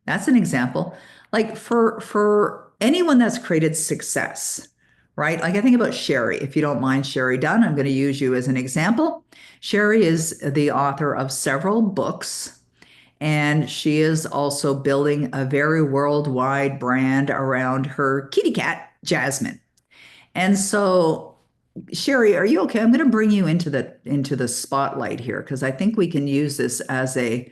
That's an example. Like for anyone that's created success, right? Like I think about Sherry. If you don't mind, Sherry Dunn, I'm going to use you as an example. Sherry is the author of several books, and she is also building a very worldwide brand around her kitty cat, Jasmine. And so, Sherry, are you okay? I'm going to bring you into the spotlight here because I think we can use this as a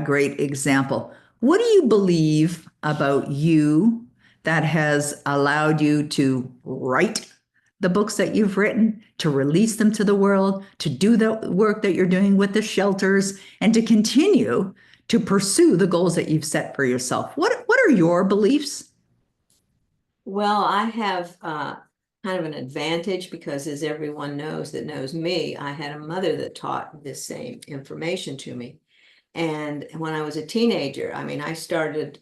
great example. What do you believe about you that has allowed you to write the books that you've written, to release them to the world, to do the work that you're doing with the shelters, and to continue to pursue the goals that you've set for yourself? What are your beliefs? Well, I have kind of an advantage because, as everyone knows that knows me, I had a mother that taught this same information to me. And when I was a teenager, I mean, I started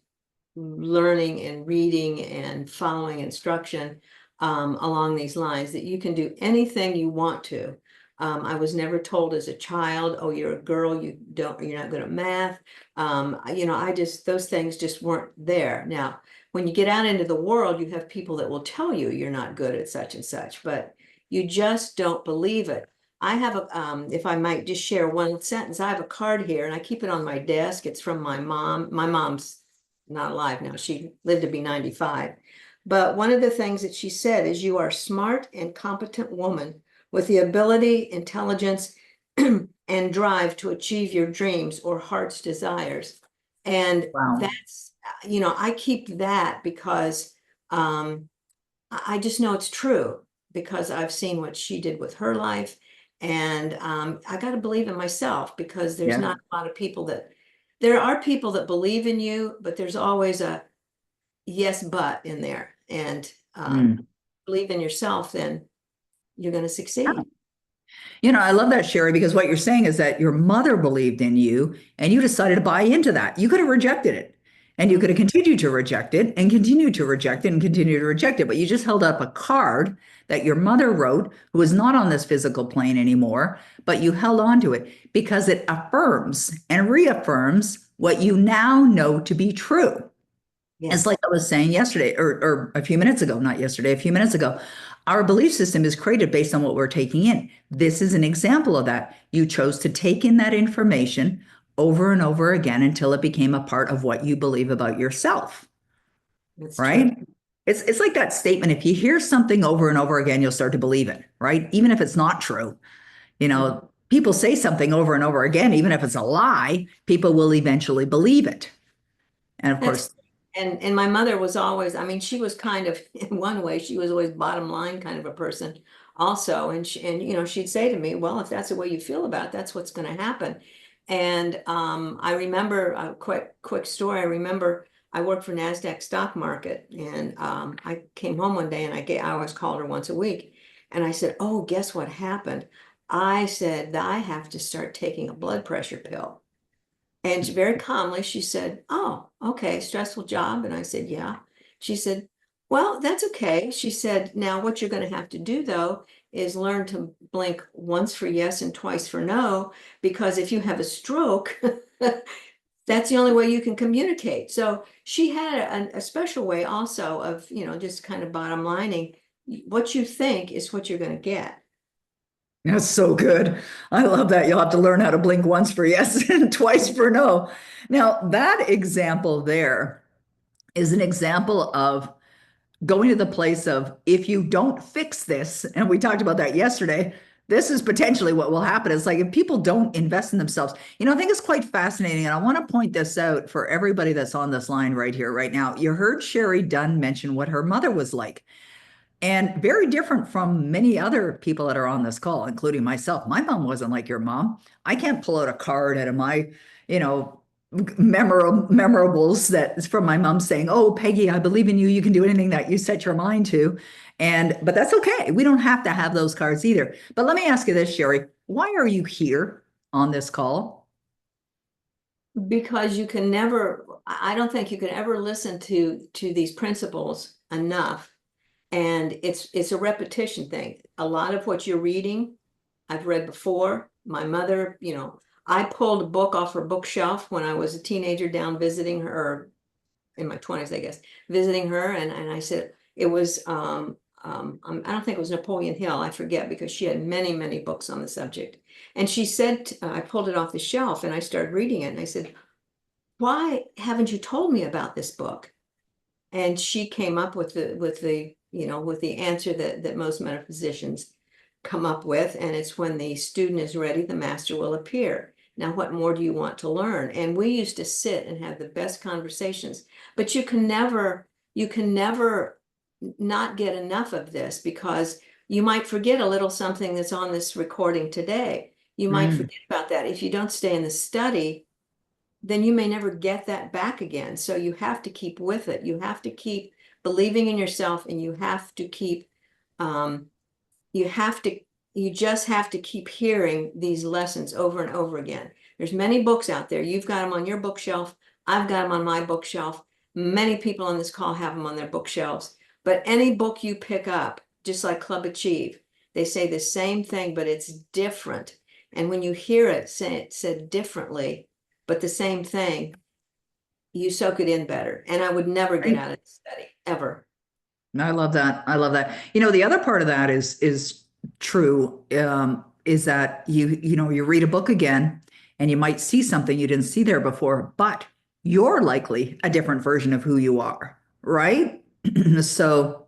learning and reading and following instruction along these lines that you can do anything you want to. I was never told as a child, oh, you're a girl, you're not good at math. Those things just weren't there. Now, when you get out into the world, you have people that will tell you you're not good at such and such, but you just don't believe it. I have if I might just share one sentence, I have a card here and I keep it on my desk. It's from my mom. My mom's not alive now. She lived to be 95. But one of the things that she said is, you are a smart and competent woman with the ability, intelligence, and drive to achieve your dreams or heart's desires. And Wow. that's, I keep that because I just know it's true, because I've seen what she did with her life. And I got to believe in myself, because there's Yeah. not a lot of people there are people that believe in you, but there's always a yes, but in there. And Mm. believe in yourself, then you're going to succeed. I love that, Sherry, because what you're saying is that your mother believed in you and you decided to buy into that. You could have rejected it and you could have continued to reject it and continue to reject it and continue to reject it. But you just held up a card that your mother wrote, who is not on this physical plane anymore, but you held on to it because it affirms and reaffirms what you now know to be true. It's Yes. like I was saying yesterday, or a few minutes ago, not yesterday, a few minutes ago. Our belief system is created based on what we're taking in. This is an example of that. You chose to take in that information over and over again until it became a part of what you believe about yourself, That's true. right? It's like that statement, if you hear something over and over again, you'll start to believe it, right? Even if it's not true. People say something over and over again, even if it's a lie, people will eventually believe it. And of That's course, and my mother was always, I mean, she was kind of, in one way, she was always bottom line kind of a person also. And she'd say to me, well, if that's the way you feel about it, that's what's going to happen. And I remember a quick story. I remember I worked for NASDAQ stock market, and I came home one day, and I always called her once a week. And I said, oh, guess what happened? I said that I have to start taking a blood pressure pill. And very calmly, she said, oh, okay, stressful job. And I said, yeah. She said, well, that's okay. She said, now what you're going to have to do, though, is learn to blink once for yes and twice for no, because if you have a stroke, that's the only way you can communicate. So she had a special way also of, just kind of bottom lining, what you think is what you're going to get. that's so good. I love that. You'll have to learn how to blink once for yes and twice for no. Now, that example there is an example of going to the place of if you don't fix this, and we talked about that yesterday, this is potentially what will happen. It's like if people don't invest in themselves, I think it's quite fascinating. And I want to point this out for everybody that's on this line right here, right now. You heard Sherry Dunn mention what her mother was like. And very different from many other people that are on this call, including myself. My mom wasn't like your mom. I can't pull out a card out of my, memorables that's from my mom saying, "Oh, Peggy, I believe in you. You can do anything that you set your mind to." But that's okay. We don't have to have those cards either. But let me ask you this, Sherry. Why are you here on this call? Because you can never, I don't think you can ever listen to these principles enough. And it's a repetition thing. A lot of what you're reading, I've read before. My mother, I pulled a book off her bookshelf when I was a teenager down visiting her, in my 20s, I guess, visiting her. And I said, it was, I don't think it was Napoleon Hill. I forget, because she had many, many books on the subject. And she said, I pulled it off the shelf and I started reading it. And I said, why haven't you told me about this book? And she came up with the answer that most metaphysicians come up with. And it's when the student is ready, the master will appear. Now, what more do you want to learn? And we used to sit and have the best conversations, but you can never not get enough of this, because you might forget a little something that's on this recording today. You might Mm. forget about that. If you don't stay in the study, then you may never get that back again. So you have to keep with it. You have to keep believing in yourself, and you have to keep, you just have to keep hearing these lessons over and over again. There's many books out there. You've got them on your bookshelf. I've got them on my bookshelf. Many people on this call have them on their bookshelves. But any book you pick up, just like Club Achieve, they say the same thing, but it's different. And when you hear it said differently, but the same thing, you soak it in better. And I would never get Right. out of the study, ever. I love that. I love that. The other part of that is true. Is that you read a book again, and you might see something you didn't see there before, but you're likely a different version of who you are, right? So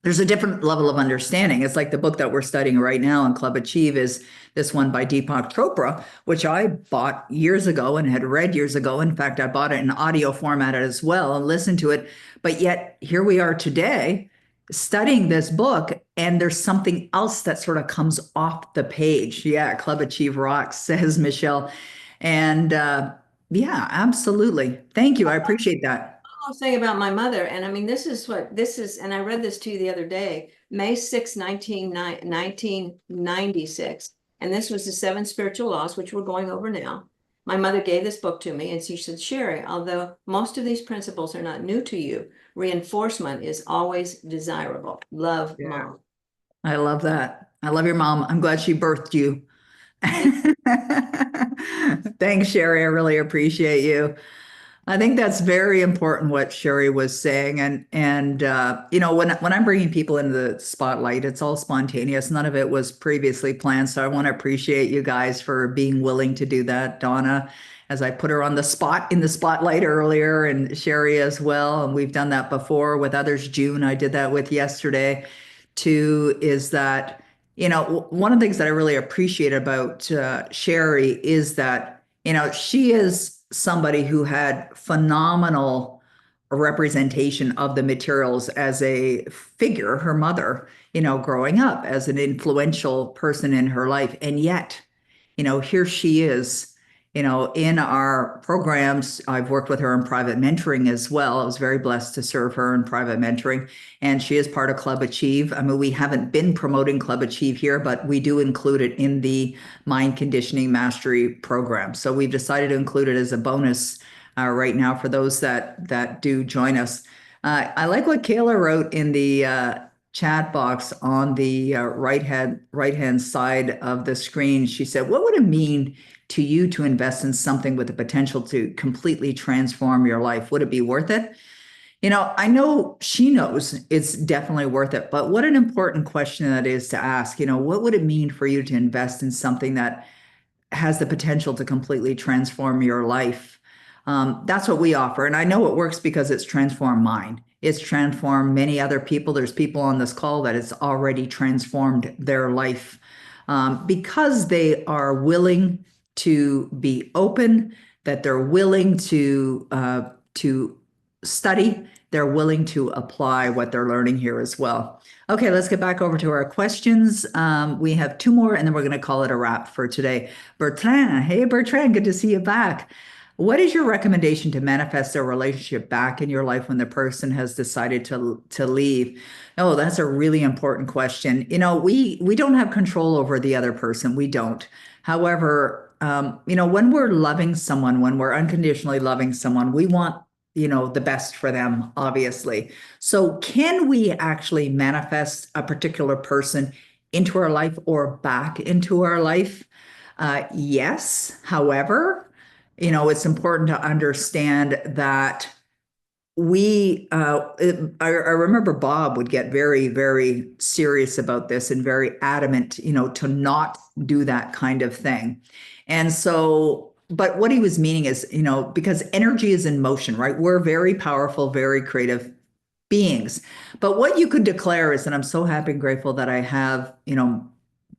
there's a different level of understanding. It's like the book that we're studying right now in Club Achieve is this one by Deepak Chopra, which I bought years ago and had read years ago. In fact, I bought it in audio format as well and listened to it. But yet here we are today, studying this book, and there's something else that sort of comes off the page. Yeah, Club Achieve Rocks, says Michelle. And yeah, absolutely. Thank you. I appreciate that. I was saying about my mother, and I mean, this is what this is, and I read this to you the other day, May 6, 1996. And this was the 7 spiritual laws, which we're going over now. My mother gave this book to me, and she said, Sherry, although most of these principles are not new to you, reinforcement is always desirable. Love, Yeah. Mom. I love that. I love your mom. I'm glad she birthed you. Thanks, Sherry. I really appreciate you. I think that's very important what Sherry was saying, and you know, when I'm bringing people into the spotlight, it's all spontaneous. None of it was previously planned. So I want to appreciate you guys for being willing to do that, Donna, as I put her on the spot in the spotlight earlier, and Sherry as well. And we've done that before with others. June, I did that with yesterday. Too, is that, you know, one of the things that I really appreciate about Sherry is that, you know, she is somebody who had phenomenal representation of the materials as a figure, her mother, you know, growing up as an influential person in her life. And yet, you know, here she is, you know, in our programs. I've worked with her in private mentoring as well. I was very blessed to serve her in private mentoring. And she is part of Club Achieve. I mean, we haven't been promoting Club Achieve here, but we do include it in the Mind Conditioning Mastery program. So we've decided to include it as a bonus right now for those that do join us. I like what Kayla wrote in the chat box on the right hand side of the screen. She said, "What would it mean to you to invest in something with the potential to completely transform your life? Would it be worth it?" You know, I know she knows it's definitely worth it, but what an important question that is to ask. You know, what would it mean for you to invest in something that has the potential to completely transform your life? That's what we offer. And I know it works because it's transformed mine. It's transformed many other people. There's people on this call that it's already transformed their life because they are willing to be open, that they're willing to study, they're willing to apply what they're learning here as well. Okay, let's get back over to our questions. We have 2 more, and then we're going to call it a wrap for today. Bertrand, hey Bertrand, good to see you back. What is your recommendation to manifest a relationship back in your life when the person has decided to leave? Oh, that's a really important question. You know, we don't have control over the other person. We don't. However, you know, when we're loving someone, when we're unconditionally loving someone, we want, you know, the best for them, obviously. So can we actually manifest a particular person into our life or back into our life? Yes. However, you know, it's important to understand that I remember Bob would get very, very serious about this and very adamant, you know, to not do that kind of thing. And so, but what he was meaning is, you know, because energy is in motion, right? We're very powerful, very creative beings. But what you could declare is, and I'm so happy and grateful that I have, you know,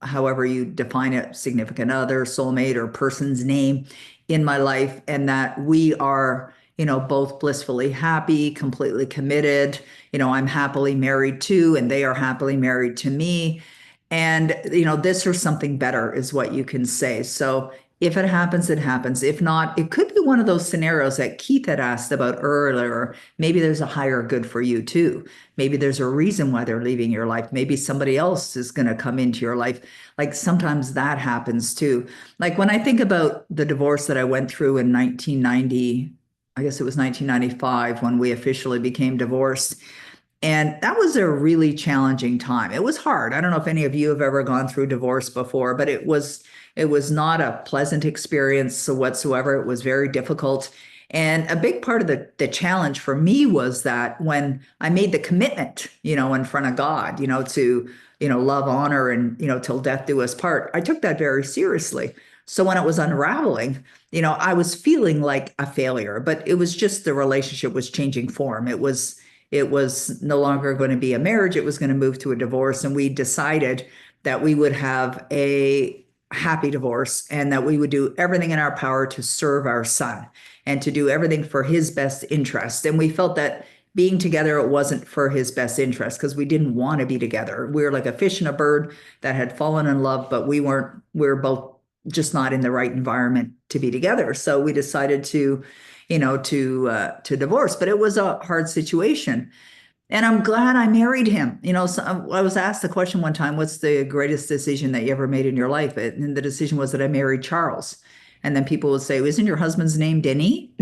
however you define it, significant other, soulmate, or person's name in my life, and that we are, you know, both blissfully happy, completely committed. You know, I'm happily married to, and they are happily married to me. And, you know, this or something better is what you can say. So if it happens, it happens. If not, it could be one of those scenarios that Keith had asked about earlier. Maybe there's a higher good for you too. Maybe there's a reason why they're leaving your life. Maybe somebody else is going to come into your life. Like sometimes that happens too. Like when I think about the divorce that I went through in 1990, I guess it was 1995 when we officially became divorced. And that was a really challenging time. It was hard. I don't know if any of you have ever gone through divorce before, but it was not a pleasant experience whatsoever. It was very difficult. And a big part of the challenge for me was that when I made the commitment, you know, in front of God, you know, to, you know, love, honor, and, you know, till death do us part, I took that very seriously. So when it was unraveling, you know, I was feeling like a failure, but it was just the relationship was changing form. It was no longer going to be a marriage. It was going to move to a divorce. And we decided that we would have a happy divorce and that we would do everything in our power to serve our son and to do everything for his best interest. And we felt that being together, it wasn't for his best interest because we didn't want to be together. We were like a fish and a bird that had fallen in love, but we were both just not in the right environment to be together. So we decided to, to divorce, but it was a hard situation. And I'm glad I married him. So I was asked the question one time, what's the greatest decision that you ever made in your life? And the decision was that I married Charles. And then people would say, isn't your husband's name Denny?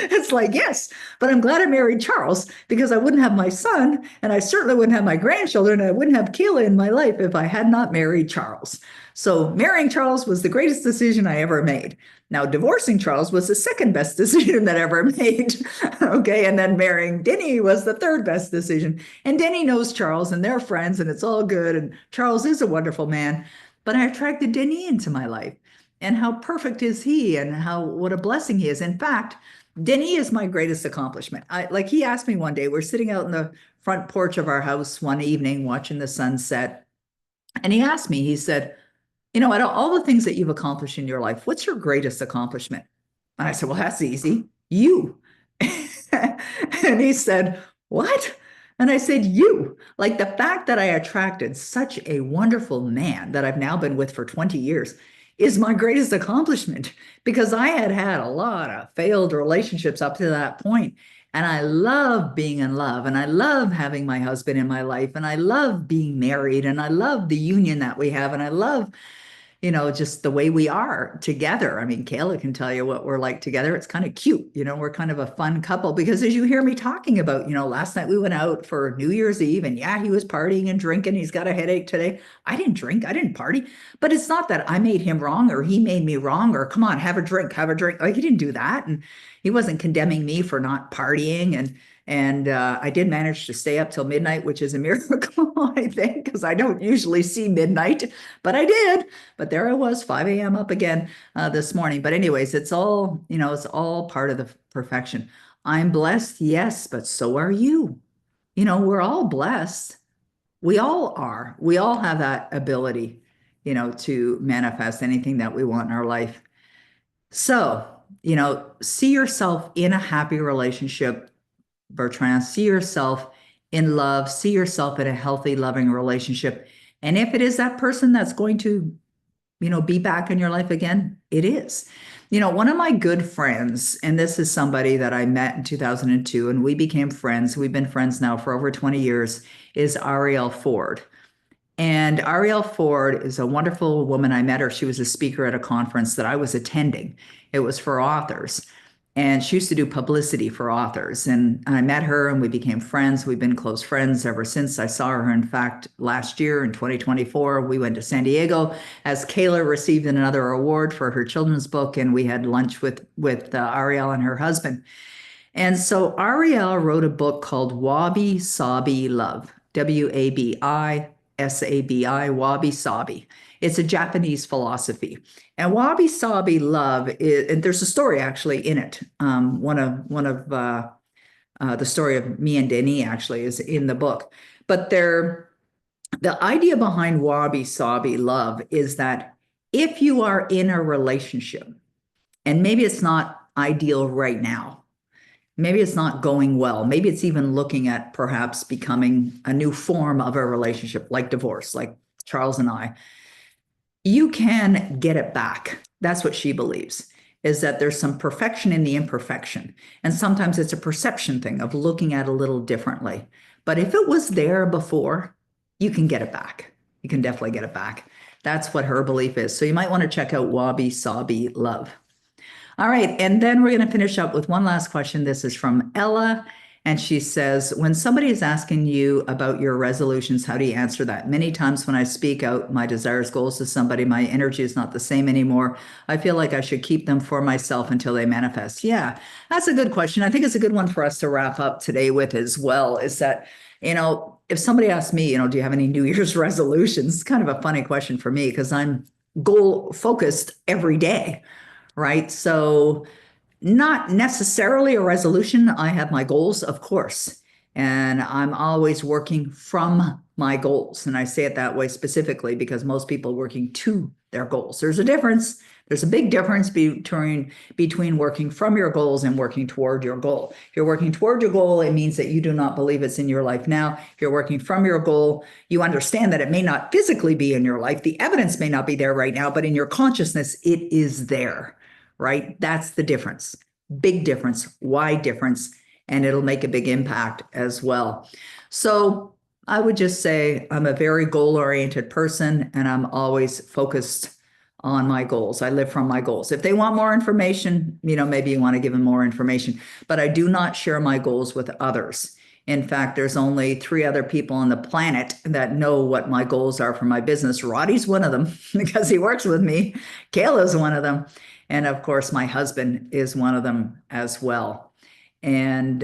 It's like, yes, but I'm glad I married Charles because I wouldn't have my son and I certainly wouldn't have my grandchildren and I wouldn't have Kayla in my life if I had not married Charles. So marrying Charles was the greatest decision I ever made. Now, divorcing Charles was the second best decision that I ever made. Okay. And then marrying Denny was the third best decision. And Denny knows Charles and they're friends and it's all good. And Charles is a wonderful man. But I attracted Denny into my life. And how perfect is he and what a blessing he is. In fact, Denny is my greatest accomplishment. He asked me one day, we're sitting out in the front porch of our house one evening watching the sunset. And he asked me, he said, out of all the things that you've accomplished in your life, what's your greatest accomplishment? And I said, well, that's easy. You. And he said, what? And I said, you. Like the fact that I attracted such a wonderful man that I've now been with for 20 years is my greatest accomplishment because I had had a lot of failed relationships up to that point. And I love being in love and I love having my husband in my life and I love being married and I love the union that we have and I love just the way we are together. I mean, Kayla can tell you what we're like together. It's kind of cute. We're kind of a fun couple because as you hear me talking about, last night we went out for New Year's Eve and yeah, he was partying and drinking. He's got a headache today. I didn't drink. I didn't party. But it's not that I made him wrong or he made me wrong or come on, have a drink, have a drink. Like he didn't do that. And he wasn't condemning me for not partying. And I did manage to stay up till midnight, which is a miracle, I think, because I don't usually see midnight, but I did. But there I was, 5 a.m. up again this morning. But anyways, it's all, it's all part of the perfection. I'm blessed, yes, but so are you. We're all blessed. We all are. We all have that ability, to manifest anything that we want in our life. So, see yourself in a happy relationship. Bertrand, see yourself in love, see yourself in a healthy, loving relationship. And if it is that person that's going to, be back in your life again, it is. One of my good friends, and this is somebody that I met in 2002 and we became friends. We've been friends now for over 20 years, is Arielle Ford. And Arielle Ford is a wonderful woman. I met her. She was a speaker at a conference that I was attending. It was for authors. And she used to do publicity for authors. And I met her and we became friends. We've been close friends ever since. I saw her, in fact, last year in 2024. We went to San Diego as Kayla received another award for her children's book. And we had lunch with Arielle and her husband. And so Arielle wrote a book called Wabi Sabi Love, Wabi-Sabi, Wabi Sabi. It's a Japanese philosophy. And Wabi Sabi Love is, and there's a story actually in it. One of the story of me and Denny actually is in the book. But the idea behind Wabi Sabi Love is that if you are in a relationship, and maybe it's not ideal right now, maybe it's not going well, maybe it's even looking at perhaps becoming a new form of a relationship like divorce, like Charles and I, you can get it back. That's what she believes, is that there's some perfection in the imperfection. And sometimes it's a perception thing of looking at it a little differently. But if it was there before, you can get it back. You can definitely get it back. That's what her belief is. So you might want to check out Wabi Sabi Love. All right. And then we're going to finish up with one last question. This is from Ella. And she says, when somebody is asking you about your resolutions, how do you answer that? Many times when I speak out my desires, goals to somebody, my energy is not the same anymore. I feel like I should keep them for myself until they manifest. Yeah, that's a good question. I think it's a good one for us to wrap up today with as well, is that, if somebody asks me, do you have any New Year's resolutions? It's kind of a funny question for me because I'm goal focused every day, right? So not necessarily a resolution. I have my goals, of course, and I'm always working from my goals. And I say it that way specifically because most people are working to their goals. There's a difference. There's a big difference between working from your goals and working toward your goal. If you're working toward your goal, it means that you do not believe it's in your life now. If you're working from your goal, you understand that it may not physically be in your life. The evidence may not be there right now, but in your consciousness, it is there, right? That's the difference. Big difference, wide difference, and it'll make a big impact as well. So I would just say I'm a very goal-oriented person, and I'm always focused on my goals. I live from my goals. If they want more information, maybe you want to give them more information, but I do not share my goals with others. In fact, there's only 3 other people on the planet that know what my goals are for my business. Roddy's one of them because he works with me. Kayla's one of them. And of course, my husband is one of them as well. And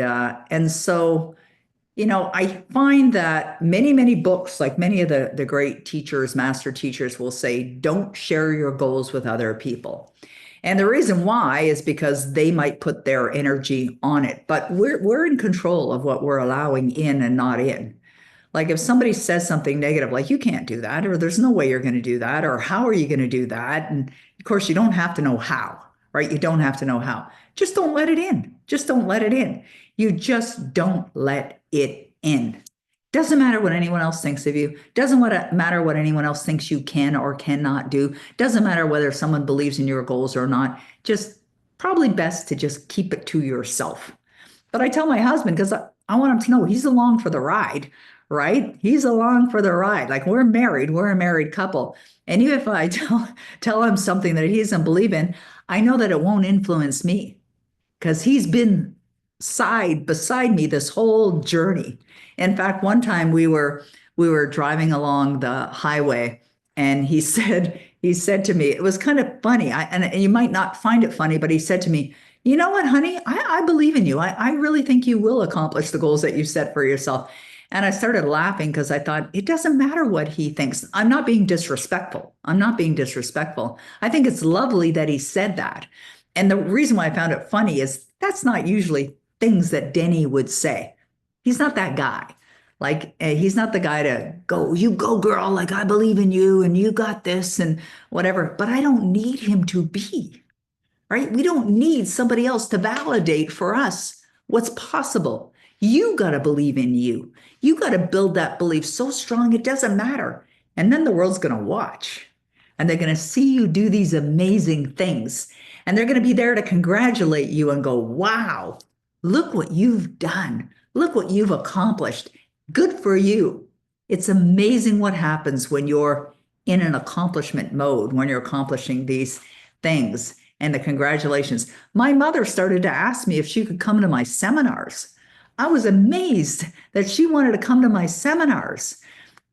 so I find that many books, like many of the great teachers, master teachers will say, don't share your goals with other people. And the reason why is because they might put their energy on it, but we're in control of what we're allowing in and not in. Like if somebody says something negative, like you can't do that, or there's no way you're going to do that, or how are you going to do that? And of course, you don't have to know how, right? You don't have to know how. Just don't let it in. Just don't let it in. You just don't let it in. Doesn't matter what anyone else thinks of you. Doesn't matter what anyone else thinks you can or cannot do. Doesn't matter whether someone believes in your goals or not. Just probably best to just keep it to yourself. But I tell my husband, because I want him to know he's along for the ride, right? He's along for the ride. Like we're married, we're a married couple. And even if I tell him something that he doesn't believe in, I know that it won't influence me because he's been beside me this whole journey. In fact, one time we were driving along the highway, and he said to me, it was kind of funny. And you might not find it funny, but he said to me, you know what, honey, I believe in you. I really think you will accomplish the goals that you set for yourself. And I started laughing because I thought, it doesn't matter what he thinks. I'm not being disrespectful. I'm not being disrespectful. I think it's lovely that he said that. And the reason why I found it funny is that's not usually things that Denny would say. He's not that guy. Like, he's not the guy to go, you go, girl, like I believe in you and you got this and whatever. But I don't need him to be, right? We don't need somebody else to validate for us what's possible. You got to believe in you. You got to build that belief so strong it doesn't matter. And then the world's going to watch. And they're going to see you do these amazing things. And they're going to be there to congratulate you and go, wow, look what you've done. Look what you've accomplished. Good for you. It's amazing what happens when you're in an accomplishment mode, when you're accomplishing these things. And the congratulations. My mother started to ask me if she could come to my seminars. I was amazed that she wanted to come to my seminars.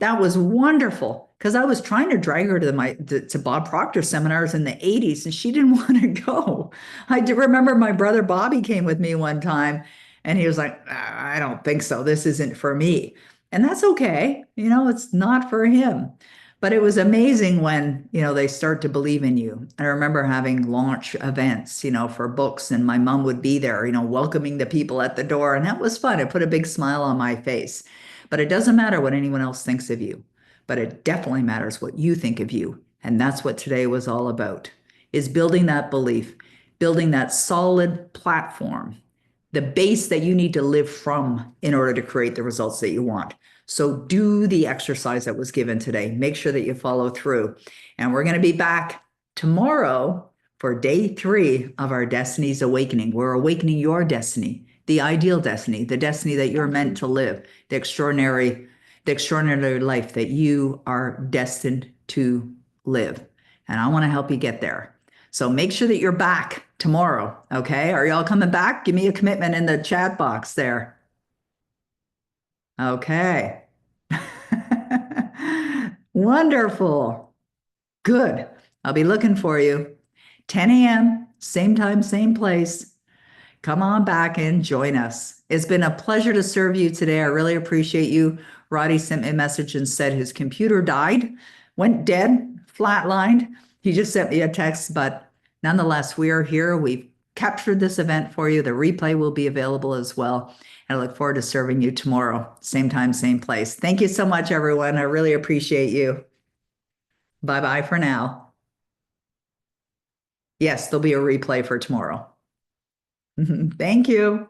That was wonderful because I was trying to drag her to Bob Proctor seminars in the 80s and she didn't want to go. I do remember my brother Bobby came with me one time and he was like, I don't think so. This isn't for me. And that's okay. It's not for him. But it was amazing when, they start to believe in you. I remember having launch events, for books, and my mom would be there, welcoming the people at the door. And that was fun. It put a big smile on my face. But it doesn't matter what anyone else thinks of you, but it definitely matters what you think of you. And that's what today was all about, is building that belief, building that solid platform, the base that you need to live from in order to create the results that you want. So do the exercise that was given today. Make sure that you follow through. And we're going to be back tomorrow for day 3 of our Destinies Awakening. We're awakening your destiny, the ideal destiny, the destiny that you're meant to live, the extraordinary life that you are destined to live. And I want to help you get there. So make sure that you're back tomorrow. Okay. Are y'all coming back? Give me a commitment in the chat box there. Okay. Wonderful. Good. I'll be looking for you. 10 a.m., same time, same place. Come on back and join us. It's been a pleasure to serve you today. I really appreciate you. Roddy sent me a message and said his computer died, went dead, flatlined. He just sent me a text, but nonetheless, we are here. We've captured this event for you. The replay will be available as well. And I look forward to serving you tomorrow. Same time, same place. Thank you so much, everyone. I really appreciate you. Bye-bye for now. Yes, there'll be a replay for tomorrow. Thank you.